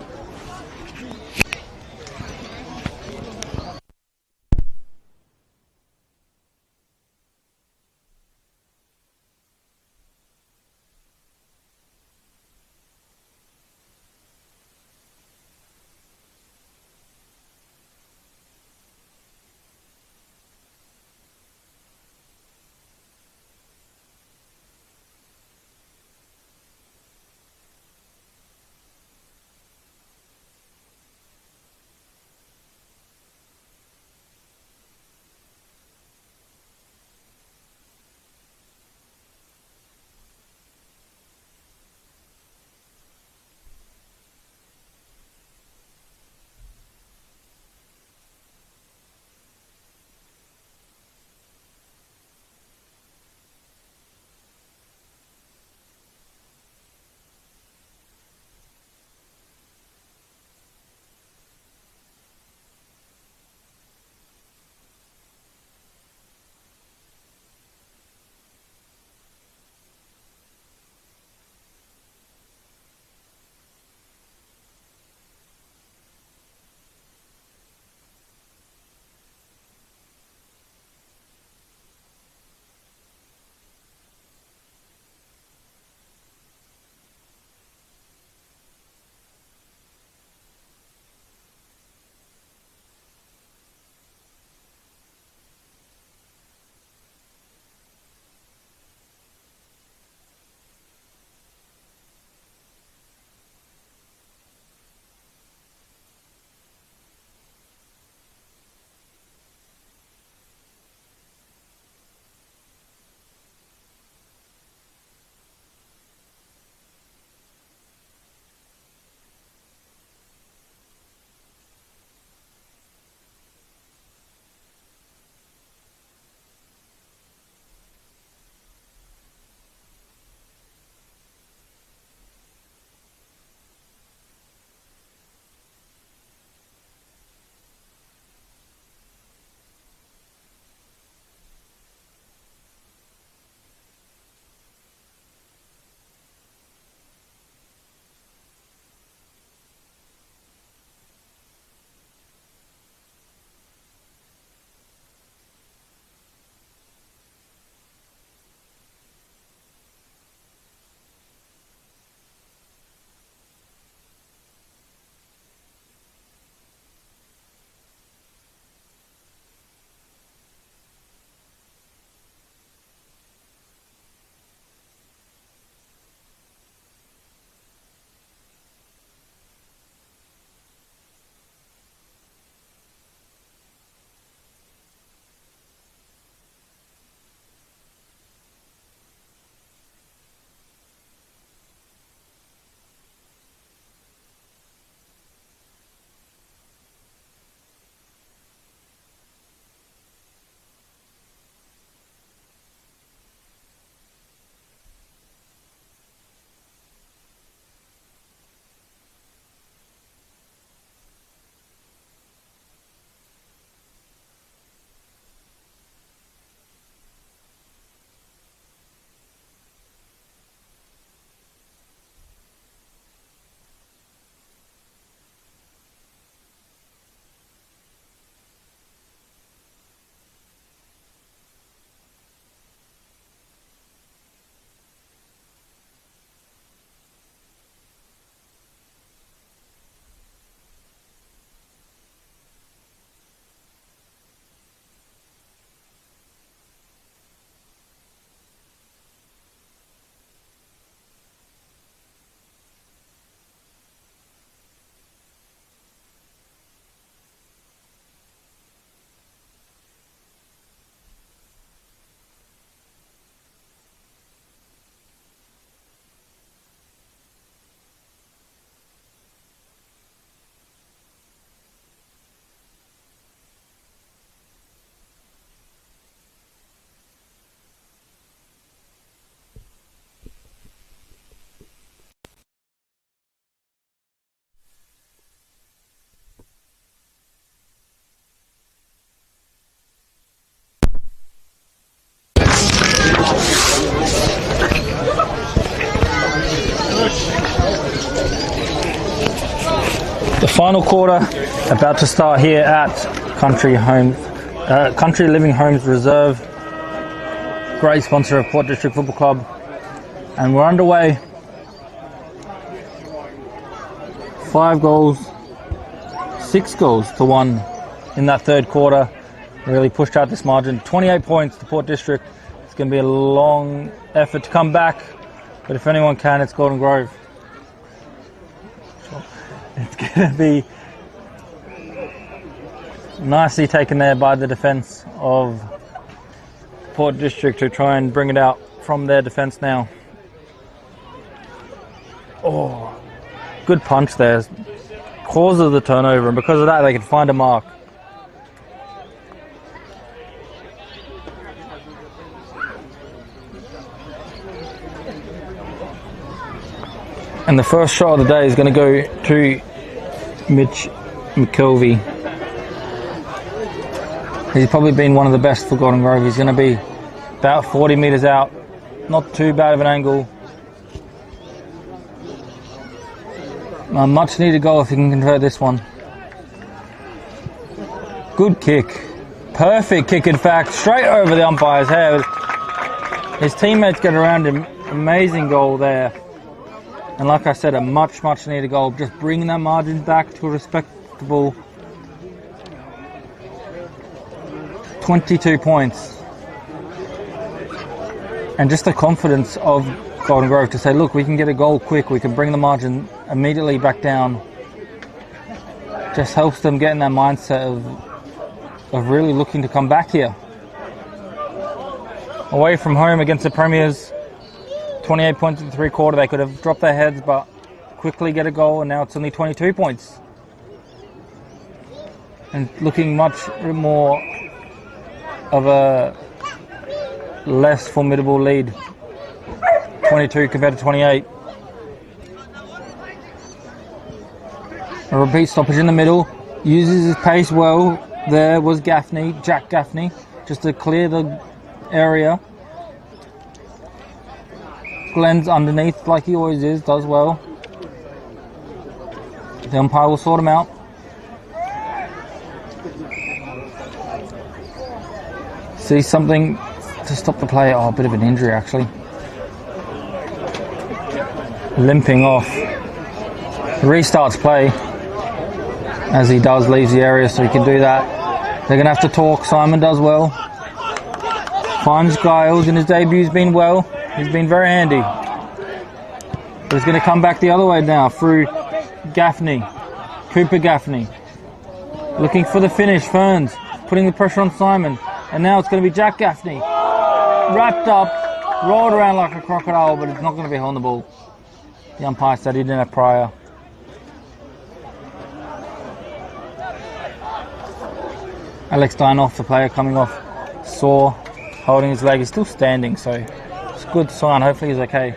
Final quarter about to start here at Country Living Homes Reserve. Great sponsor of Port District Football Club. And we're underway. 5 goals, 6 goals to 1 in that third quarter. Really pushed out this margin. 28 points to Port District. It's going to be a long effort to come back. But if anyone can, it's Golden Grove. It's going to be nicely taken there by the defence of Port District to try and bring it out from their defence now. Oh, good punch there. Causes the turnover, and because of that they can find a mark. And the first shot of the day is going to go to Mitch McKelvey. He's probably been one of the best for Golden Grove. He's going to be about 40 metres out. Not too bad of an angle. A much needed goal if he can convert this one. Good kick. Perfect kick, in fact. Straight over the umpire's head. His teammates get around him. Amazing goal there. And like I said, a much needed goal. Just bringing that margin back to a respectable 22 points. And just the confidence of Golden Grove to say, look, we can get a goal quick. We can bring the margin immediately back down. Just helps them get in that mindset of really looking to come back here. Away from home against the Premiers. 28 points in the third quarter. They could have dropped their heads, but quickly get a goal, and now it's only 22 points. And looking much more of a less formidable lead. 22 compared to 28. A repeat stoppage in the middle. Uses his pace well. There was Jack Gaffney, just to clear the area. Glenn's underneath like he always is, does well. The umpire will sort him out. See something to stop the play. Oh, a bit of an injury actually. Limping off. Restarts play. As he does, leaves the area so he can do that. They're going to have to talk. Simon does well. Finds Giles in his debut. He's been well. He's been very handy. But he's going to come back the other way now through Gaffney. Cooper Gaffney. Looking for the finish. Ferns putting the pressure on Simon. And now it's going to be Jack Gaffney. Wrapped up. Rolled around like a crocodile, but it's not going to be on the ball. The umpire said he didn't have prior. Alex Dinoff, the player coming off sore, holding his leg. He's still standing, so it's a good sign. Hopefully he's okay.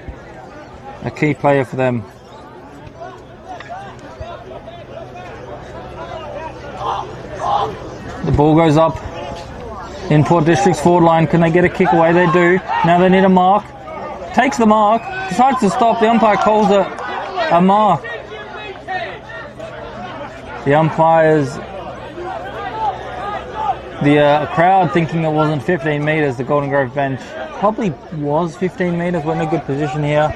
A key player for them. The ball goes up in Port District's forward line. Can they get a kick away? They do. Now they need a mark. Takes the mark. Decides to stop. The umpire calls it a mark. The umpires... The crowd thinking it wasn't 15 metres, the Golden Grove bench. Probably was 15 metres. We're in a good position here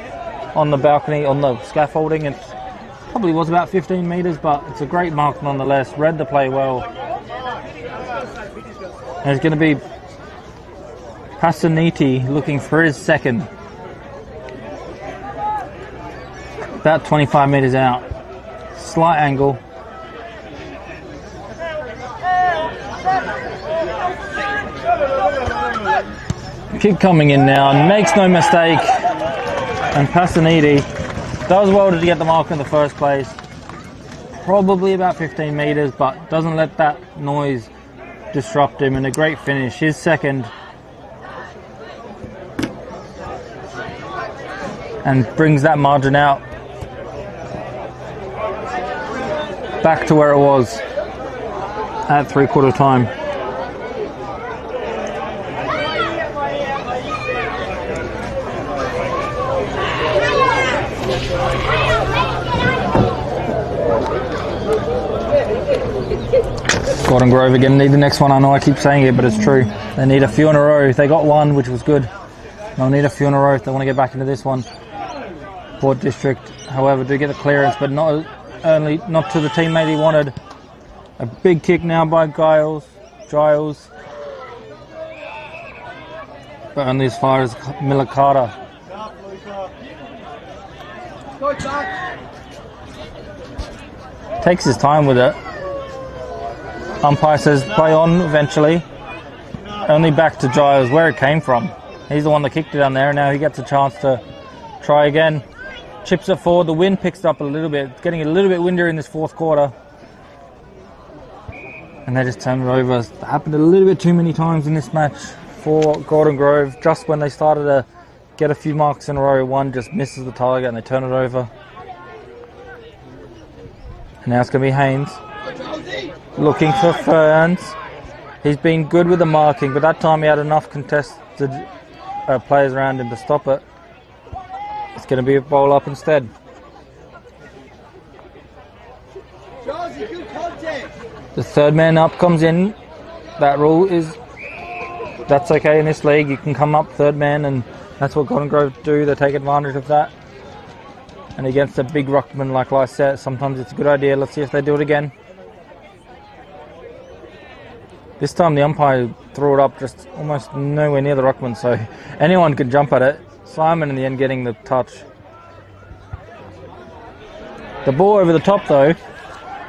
on the balcony, on the scaffolding. It probably was about 15 metres, but it's a great mark nonetheless. Read the play well. And it's going to be Passaniti looking for his second. About 25 metres out. Slight angle. Kick coming in now, and makes no mistake. And Passaniti does well to get the mark in the first place. Probably about 15 metres, but doesn't let that noise disrupt him. And a great finish, his second. And brings that margin out. Back to where it was at 3/4 time. Gordon Grove again need the next one. I know I keep saying it, but it's true. They need a few in a row. They got one, which was good. They'll need a few in a row if they want to get back into this one. Port District, however, do get the clearance, but not to the teammate he wanted. A big kick now by Giles. But only as far as Miller Carter. Takes his time with it. Umpire says play on eventually. Only back to Giles, where it came from. He's the one that kicked it down there, and now he gets a chance to try again. Chips it forward. The wind picks it up a little bit. It's getting a little bit windier in this fourth quarter. And they just turn it over. It happened a little bit too many times in this match for Gordon Grove. Just when they started to get a few marks in a row, one just misses the target and they turn it over. And now it's going to be Haynes looking for Ferns. He's been good with the marking, but that time he had enough contested players around him to stop it. It's going to be a bowl up instead. The third man up comes in. That rule is, that's okay in this league. You can come up third man, and that's what Gordon Grove do. They take advantage of that. And against a big ruckman like Lysette, sometimes it's a good idea. Let's see if they do it again. This time the umpire threw it up just almost nowhere near the ruckman, so anyone could jump at it. Simon in the end getting the touch. The ball over the top though.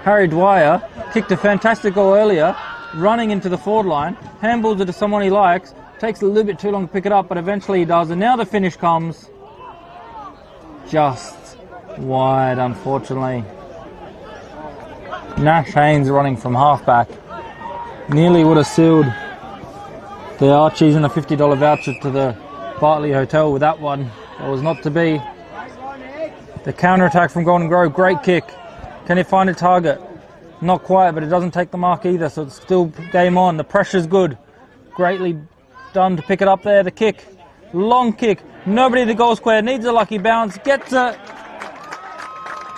Harry Dwyer kicked a fantastic goal earlier, running into the forward line, handballs it to someone he likes, takes a little bit too long to pick it up, but eventually he does, and now the finish comes. Just wide, unfortunately. Nash Haynes running from halfback. Nearly would have sealed the Archies and a $50 voucher to the Bartley Hotel with that one. That was not to be. The counter-attack from Golden Grove, great kick. Can he find a target? Not quite, but it doesn't take the mark either, so it's still game on. The pressure's good. Greatly done to pick it up there. The kick, long kick. Nobody at the goal square, needs a lucky bounce, gets it.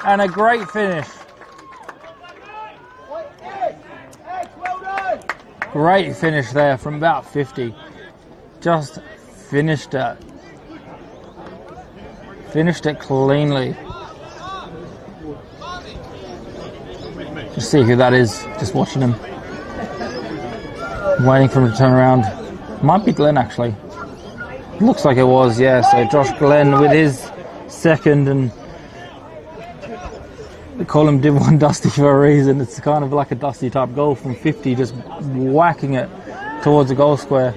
And a great finish. Great finish there from about 50. Just finished it. Finished it cleanly. Just see who that is. Just watching him. Waiting for him to turn around. Might be Glenn actually. Looks like it was, yeah. So Josh Glenn with his second, and they call him Div 1 Dusty for a reason. It's kind of like a Dusty type goal from 50, just whacking it towards the goal square.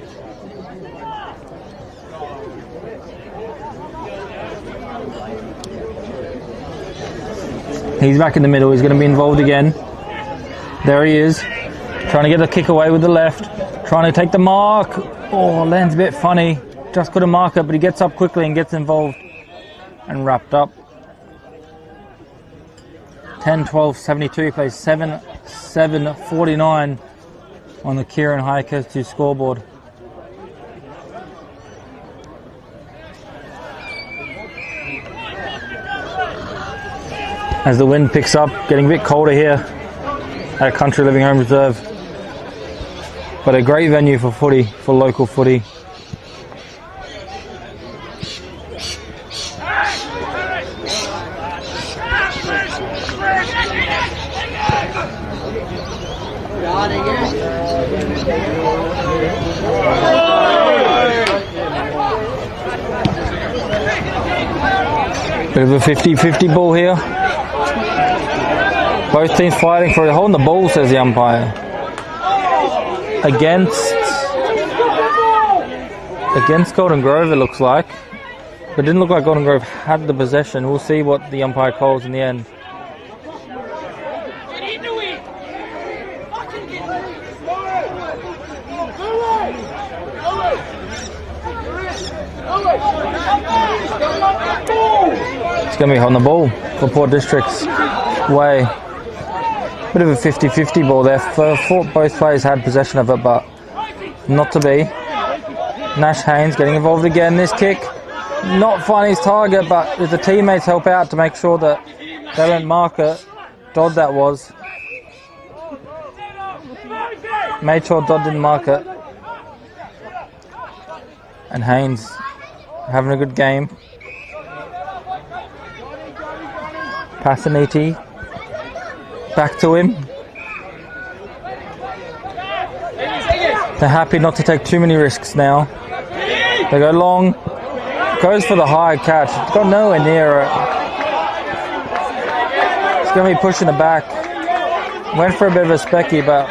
He's back in the middle. He's going to be involved again. There he is. Trying to get the kick away with the left. Trying to take the mark. Oh, lands a bit funny. Just couldn't mark it, but he gets up quickly and gets involved and wrapped up. 10-12-72. He plays 7-7-49 on the Kieran Hayekes scoreboard. As the wind picks up, getting a bit colder here at Country Living Home Reserve. But a great venue for footy, for local footy. Bit of a 50-50 ball here. Both teams fighting for it. Holding the ball, says the umpire. Against Golden Grove, it looks like. But it didn't look like Golden Grove had the possession. We'll see what the umpire calls in the end. It's going to be on the ball for Port District's way. Bit of a 50-50 ball there. Both players had possession of it, but not to be. Nash Haynes getting involved again. This kick, not finding his target, but if the teammates help out to make sure that they don't mark it. Dodd that was. Made sure Dodd didn't mark it. And Haynes having a good game. Passaniti. Back to him. They're happy not to take too many risks now. They go long. Goes for the high catch. It's got nowhere near it. It's going to be pushing it back. Went for a bit of a specky, but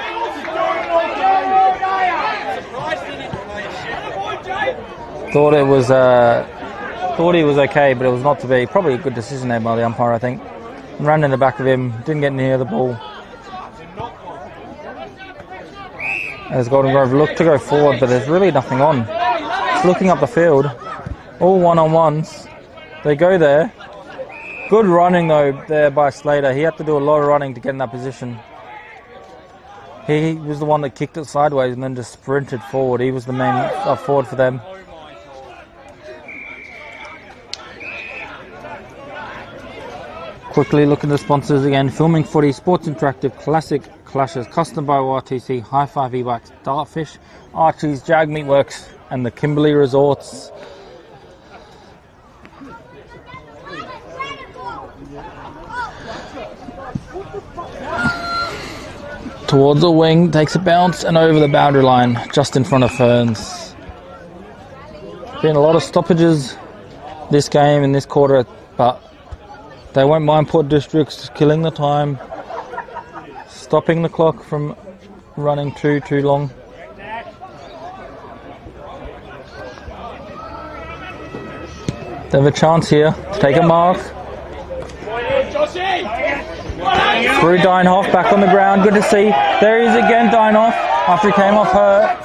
thought he was okay, but it was not to be. Probably a good decision there by the umpire, I think. Ran in the back of him, didn't get near the ball. As Golden Grove looked to go forward, but there's really nothing on. It's looking up the field, all one-on-ones. They go there. Good running though there by Slater. He had to do a lot of running to get in that position. He was the one that kicked it sideways and then just sprinted forward. He was the main up forward for them. Quickly looking at the sponsors again. Filming Footy, Sports Interactive, Classic Clashes, Custom by RTC, High Five E-Bikes, Dartfish, Archie's, Jag Meatworks and the Kimberley Resorts. Towards the wing, takes a bounce and over the boundary line, just in front of Ferns. Been a lot of stoppages this game in this quarter, but they won't mind Port Districts killing the time, stopping the clock from running too long. They have a chance here to take a mark. Through Deinhoff, back on the ground, good to see. There he is again, Deinhoff, after he came off hurt.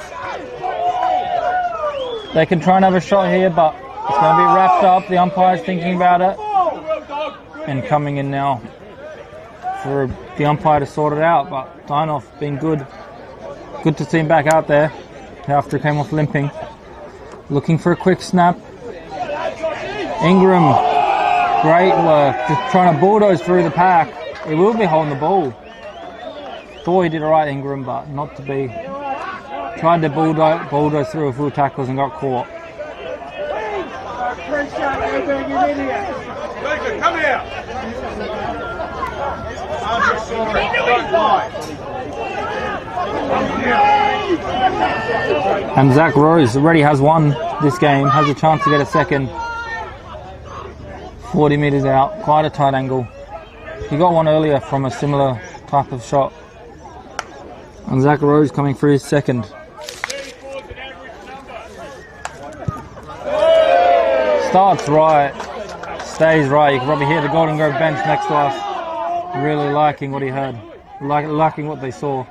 They can try and have a shot here, but it's going to be wrapped up. The umpire's thinking about it. And coming in now for the umpire to sort it out, but Deinhoff being good. Good to see him back out there after he came off limping. Looking for a quick snap. Ingram, great work, just trying to bulldoze through the pack. He will be holding the ball. Thought he did alright, Ingram, but not to be. Tried to bulldoze through a few tackles and got caught. Come here. And Zach Rose already has won this game, has a chance to get a second. 40 metres out, quite a tight angle. He got one earlier from a similar type of shot. And Zach Rose coming for his second. Starts right, stays right. You can probably hear the Golden Grove bench next to us really liking what he heard, liking what they saw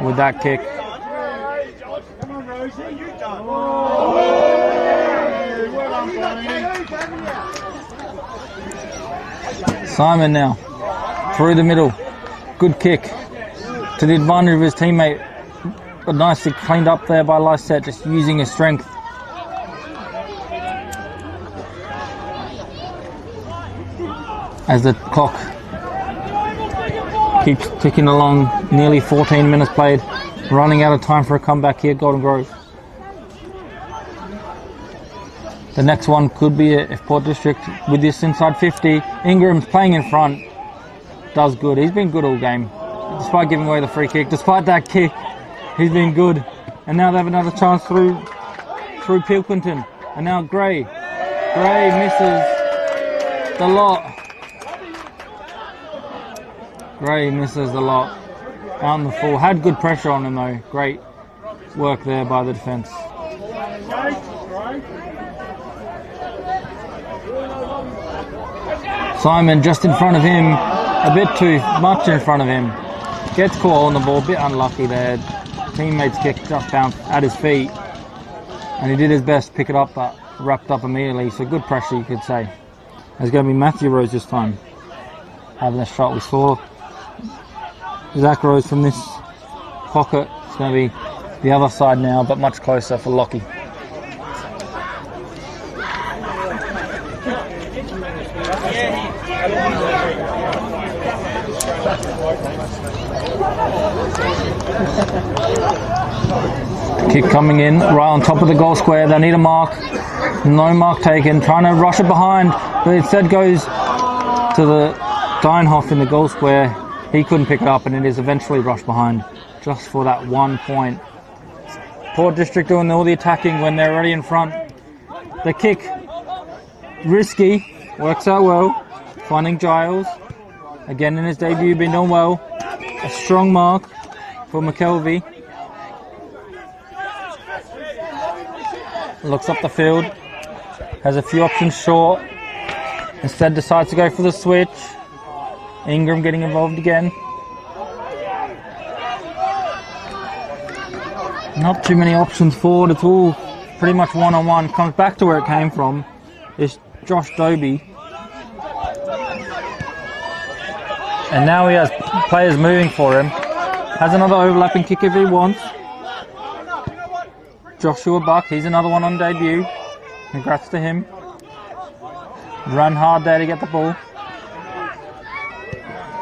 with that kick. Simon now through the middle, good kick to the advantage of his teammate, but nicely cleaned up there by Lysette, just using his strength. As the clock keeps ticking along, nearly 14 minutes played, running out of time for a comeback here, Golden Grove. The next one could be it if Port District, with this inside 50, Ingram's playing in front, does good. He's been good all game, despite giving away the free kick. Despite that kick, he's been good. And now they have another chance through Pilkington. And now Gray misses the lot. Gray misses the lot. Out on the full. Had good pressure on him though. Great work there by the defence. Simon just in front of him. A bit too much in front of him. Gets caught on the ball. A bit unlucky there. Teammate's kick just bounced at his feet. And he did his best to pick it up, but wrapped up immediately. So good pressure, you could say. It's going to be Matthew Rose this time having a shot. We saw Zach Rose from this pocket. It's going to be the other side now, but much closer for Lockie. Kick coming in, right on top of the goal square. They need a mark. No mark taken. Trying to rush it behind, but instead goes to the Deinhoff in the goal square. He couldn't pick it up, and it is eventually rushed behind just for that 1 point. Port District doing all the attacking when they're already in front. The kick, risky, works out well. Finding Giles, again in his debut, been done well. A strong mark for McKelvey. Looks up the field, has a few options short. Instead decides to go for the switch. Ingram getting involved again. Not too many options forward, it's all pretty much one-on-one. Comes back to where it came from. It's Josh Doby. And now he has players moving for him. Has another overlapping kick if he wants. Joshua Buck, he's another one on debut. Congrats to him. Run hard there to get the ball.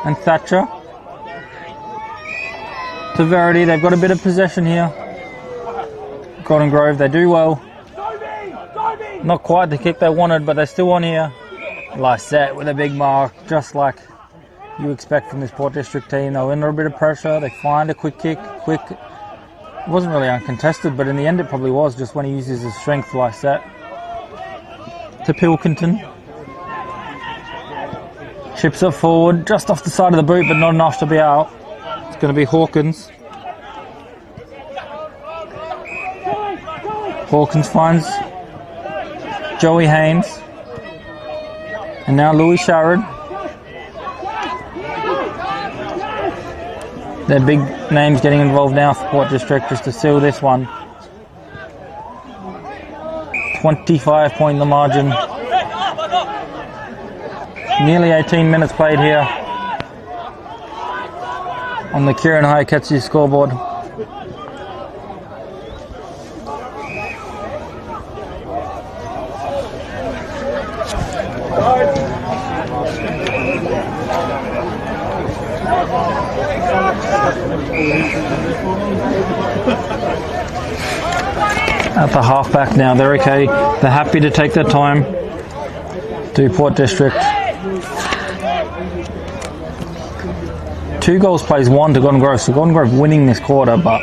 And Thatcher. To Verity, they've got a bit of possession here. Golden Grove, they do well. Not quite the kick they wanted, but they're still on here. Lysette with a big mark, just like you expect from this Port District team. They're under a bit of pressure. They find a quick kick. It wasn't really uncontested, but in the end it probably was, just when he uses his strength like that. To Pilkington. Chips it forward, just off the side of the boot, but not enough to be out. It's going to be Hawkins. Hawkins finds Joey Haynes. And now Louis Sharrod. Their big names getting involved now for Port District just to seal this one. 25 point the margin. Nearly 18 minutes played here on the Kieran Hayaketsu scoreboard. At the halfback now, they're okay. They're happy to take their time. To Port District. 2 goals plays 1 to Golden Grove. So Golden Grove winning this quarter, but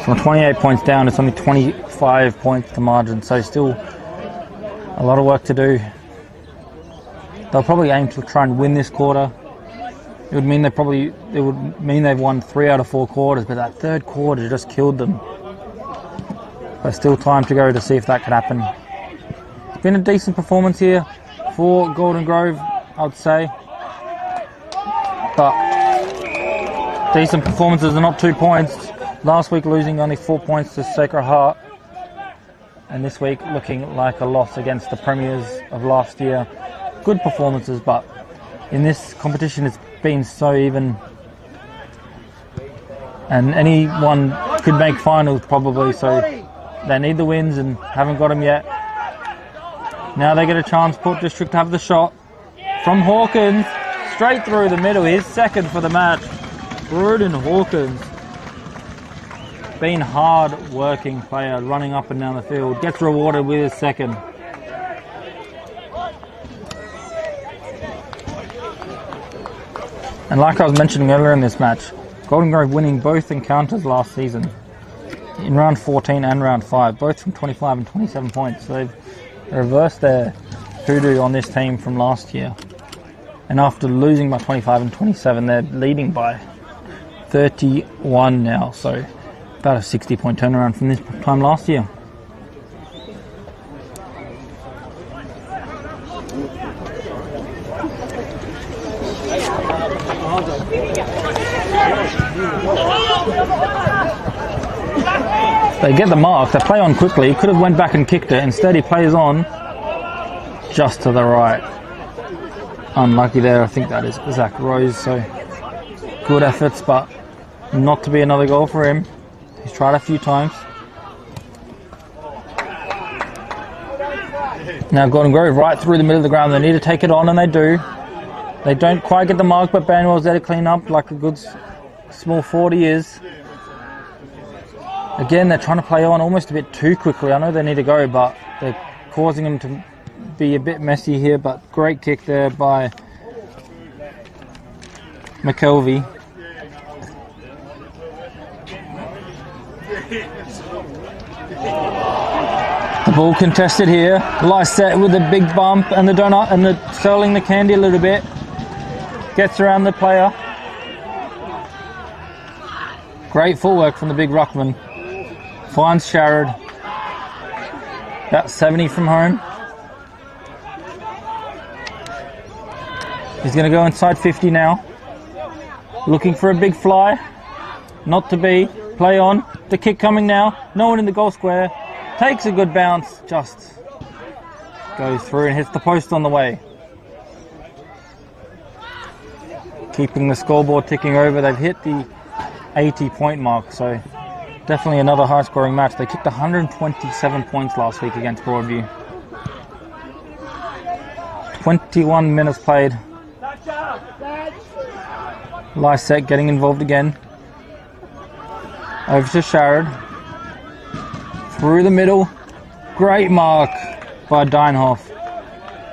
from 28 points down, it's only 25 points to margin. So still a lot of work to do. They'll probably aim to try and win this quarter. It would mean they've won 3 out of 4 quarters, but that third quarter just killed them. There's still time to go to see if that could happen. It's been a decent performance here for Golden Grove, I would say. But decent performances are not 2 points. Last week losing only 4 points to Sacred Heart. And this week looking like a loss against the premiers of last year. Good performances, but in this competition it's been so even. And anyone could make finals probably, so they need the wins and haven't got them yet. Now they get a chance, Port District to have the shot. From Hawkins, straight through the middle, his second for the match. Bruden Hawkins. Been hard working player, running up and down the field. Gets rewarded with his second. And like I was mentioning earlier in this match, Golden Grove winning both encounters last season. In round 14 and round 5, both from 25 and 27 points. So they've reversed their hoodoo on this team from last year. And after losing by 25 and 27, they're leading by 31 now. So about a 60 point turnaround from this time last year. They get the mark, they play on quickly. He could have went back and kicked it. Instead he plays on just to the right. Unlucky there, I think that is Zach Rose. So good efforts, but not to be another goal for him. He's tried a few times. Now Gordon Grove right through the middle of the ground. They need to take it on, and they do. They don't quite get the mark, but Banwell's there to clean up like a good small 40 is. Again, they're trying to play on almost a bit too quickly. I know they need to go, but they're causing them to be a bit messy here. But great kick there by McKelvey. The ball contested here. Lysette with a big bump and the donut and the curling the candy a little bit. Gets around the player. Great footwork from the big ruckman. Finds Sharrod. About 70 from home. He's going to go inside 50 now. Looking for a big fly. Not to be. Play on. The kick coming now. No one in the goal square. Takes a good bounce. Just goes through and hits the post on the way. Keeping the scoreboard ticking over. They've hit the 80-point mark, so definitely another high-scoring match. They kicked 127 points last week against Broadview. 21 minutes played. Lysette getting involved again. Over to Sharrod. Through the middle. Great mark by Deinhoff.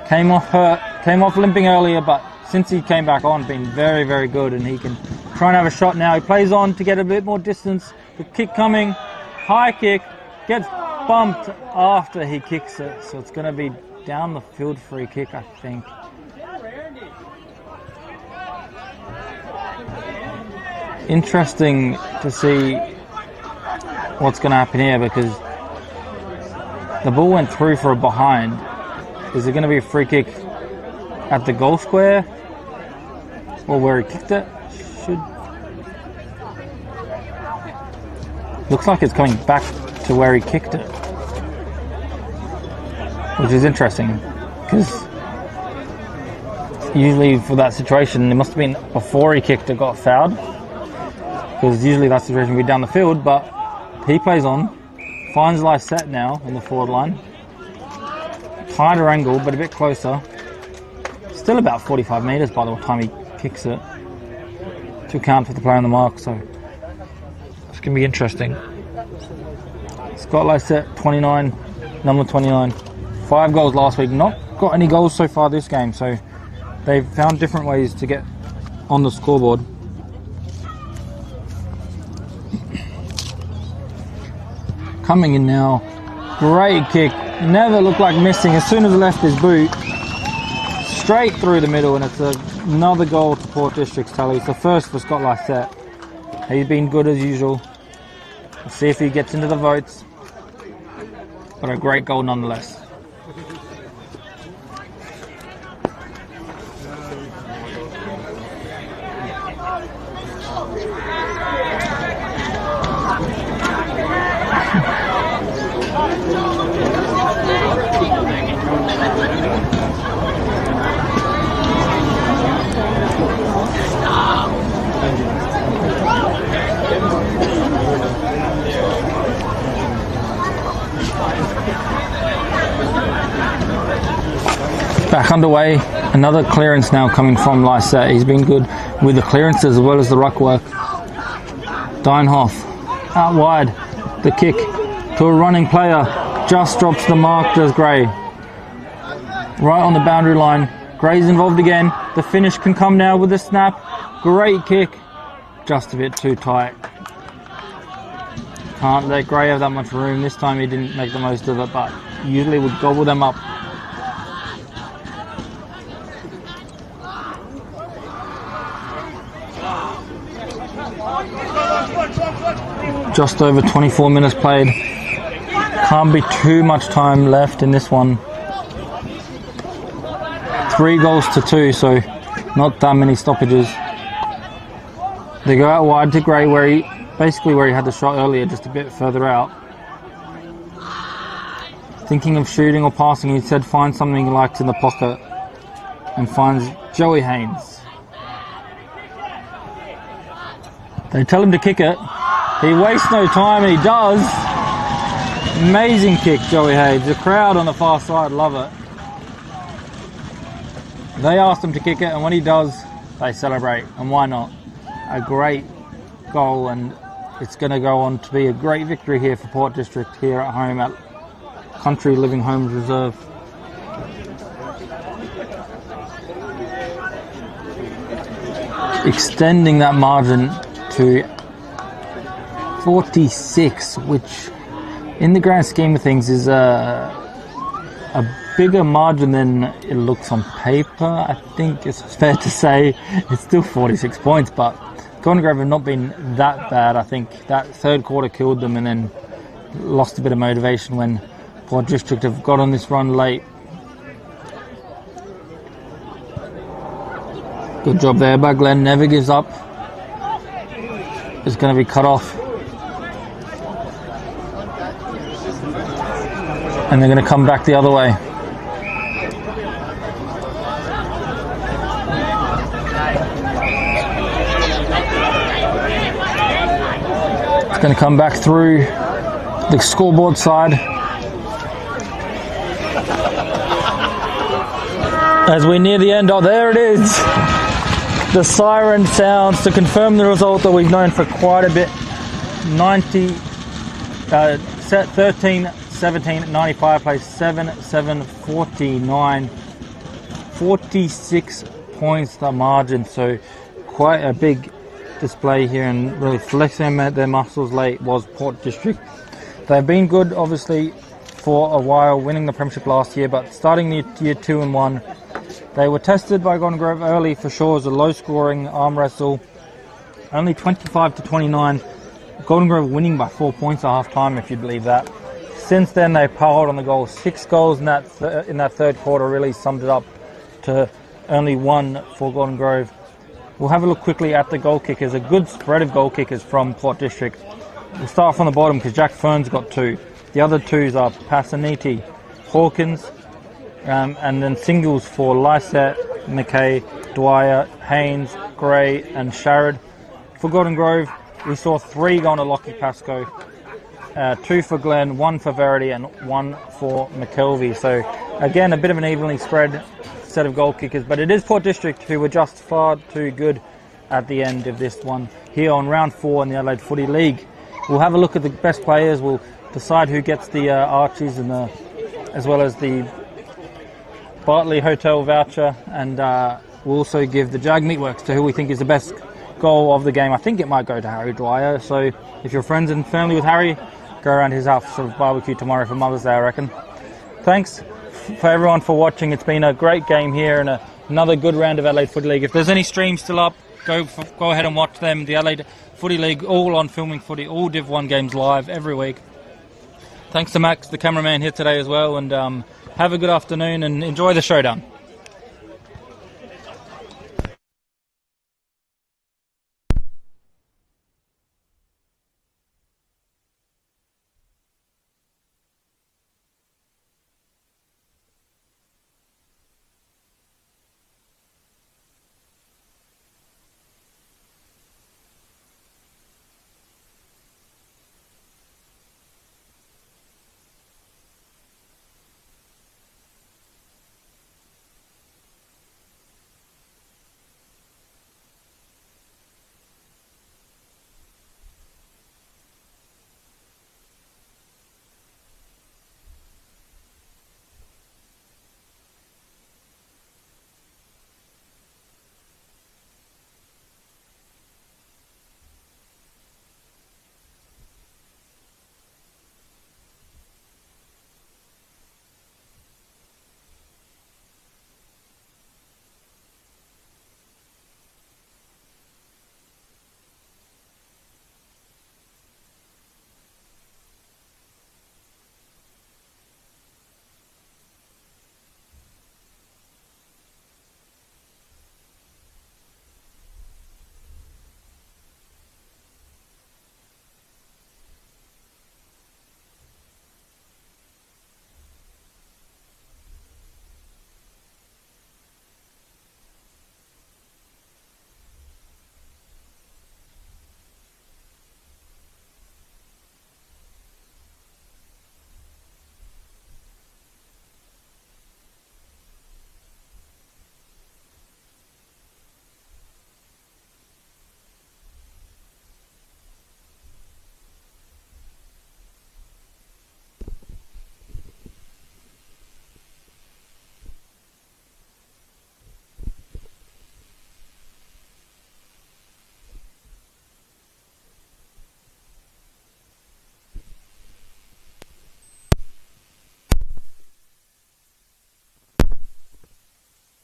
Came off hurt. Came off limping earlier, but since he came back on, been very, very good, and he can try and have a shot now. He plays on to get a bit more distance. The kick coming. High kick. Gets bumped after he kicks it, so it's going to be down the field free kick, I think. Interesting to see what's going to happen here, because the ball went through for a behind. Is it going to be a free kick at the goal square or where he kicked it? Looks like it's coming back to where he kicked it, which is interesting, because usually for that situation it must have been before he kicked it got fouled, because usually that situation would be down the field. But he plays on, finds Lysette now in the forward line. Tighter angle, but a bit closer. Still about 45 metres by the time he kicks it, to account for the player on the mark, so it's going to be interesting. Scott Lysette, 29, number 29. 5 goals last week, not got any goals so far this game, so they've found different ways to get on the scoreboard. Coming in now, great kick, never looked like missing. As soon as it left his boot, straight through the middle, and it's another goal to Port District's tally. It's the first for Scott Lysette. He's been good as usual. We'll see if he gets into the votes, but a great goal nonetheless. Back underway, another clearance now coming from Lysette. He's been good with the clearances as well as the ruck work. Deinhoff out wide, the kick to a running player, just drops the mark, does Gray. Right on the boundary line, Gray's involved again. The finish can come now with a snap. Great kick, just a bit too tight. Can't let Gray have that much room. This time he didn't make the most of it, but usually would gobble them up. Just over 24 minutes played. Can't be too much time left in this one. 3 goals to 2, so not that many stoppages. They go out wide to Gray, where he had the shot earlier, just a bit further out. Thinking of shooting or passing, he said find something he likes in the pocket, and finds Joey Haynes. They tell him to kick it. He wastes no time, and he does. Amazing kick, Joey Haynes. The crowd on the far side love it. They asked him to kick it, and when he does, they celebrate. And why not? A great goal, and it's going to go on to be a great victory here for Port District here at home at Country Living Homes Reserve. Extending that margin to 46, which in the grand scheme of things is a bigger margin than it looks on paper. I think it's fair to say it's still 46 points, but Golden Grove have not been that bad. I think that third quarter killed them and then lost a bit of motivation when Port District have got on this run late. Good job there by Glenn, never gives up. It's going to be cut off. And they're going to come back the other way. It's going to come back through the scoreboard side. As we near the end, oh, there it is. The siren sounds to confirm the result that we've known for quite a bit. 13-17, 95 plays 7-7, 49. 46 points the margin, so quite a big display here, and really flexing their muscles late was Port District. They've been good, obviously, for a while, winning the premiership last year, but starting year 2 and 1, they were tested by Golden Grove early for sure as a low-scoring arm wrestle. Only 25-29. Golden Grove winning by 4 points at half-time, if you believe that. Since then, they piled on the goals. 6 goals in that third quarter really summed it up to only 1 for Golden Grove. We'll have a look quickly at the goal kickers. A good spread of goal kickers from Port District. We'll start from the bottom because Jack Fern's got 2. The other 2s are Passaniti, Hawkins, and then singles for Lysette, McKay, Dwyer, Haynes, Gray and Sharrod. For Golden Grove, we saw 3 going to Lockie Pascoe, 2 for Glenn, 1 for Verity and 1 for McKelvey. So again, a bit of an evenly spread set of goal kickers, but it is Port District who were just far too good at the end of this one here on round 4 in the Adelaide Footy League. We'll have a look at the best players. We'll decide who gets the Archies and as well as the Bartley Hotel voucher, and we'll also give the Jag Meatworks to who we think is the best goal of the game. I think it might go to Harry Dwyer, so if you're friends and family with Harry, go around his house for barbecue tomorrow for Mother's Day, I reckon. Thanks for everyone for watching. It's been a great game here and another good round of Adelaide Footy League. If there's any streams still up, go ahead and watch them. The Adelaide Footy League, all on Filming Footy, all Div 1 games live every week. Thanks to Max, the cameraman here today as well, and have a good afternoon and enjoy the showdown.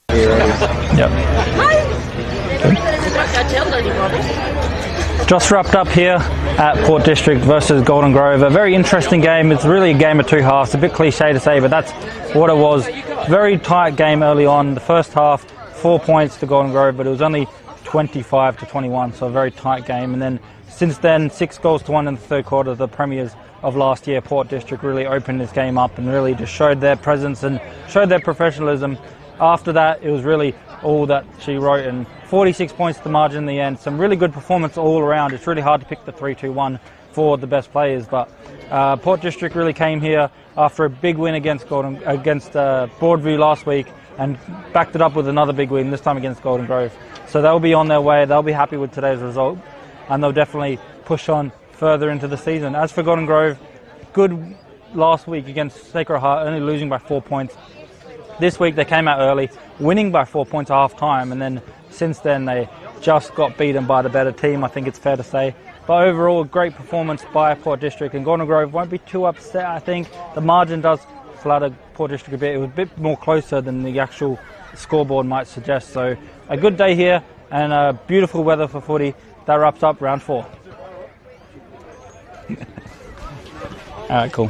Yep. Just wrapped up here at Port District versus Golden Grove. A very interesting game. It's really a game of two halves. A bit cliche to say, but that's what it was. Very tight game early on. The first half, 4 points to Golden Grove, but it was only 25-21, so a very tight game. And then since then, 6-1 in the third quarter. The premiers of last year, Port District, really opened this game up and really just showed their presence and showed their professionalism. After that, it was really all that she wrote, and 46 points to the margin in the end. Some really good performance all around. It's really hard to pick the 3-2-1 for the best players, but Port District really came here after a big win against Broadview last week and backed it up with another big win, this time against Golden Grove. So they'll be on their way. They'll be happy with today's result, and they'll definitely push on further into the season. As for Golden Grove, good last week against Sacred Heart, only losing by 4 points. This week they came out early, winning by 4 points at half time, and then since then they just got beaten by the better team, I think it's fair to say. But overall, a great performance by Port District, and Golden Grove won't be too upset, I think. The margin does flatter Port District a bit. It was a bit more closer than the actual scoreboard might suggest. So a good day here and beautiful weather for footy. That wraps up round 4. All right, cool.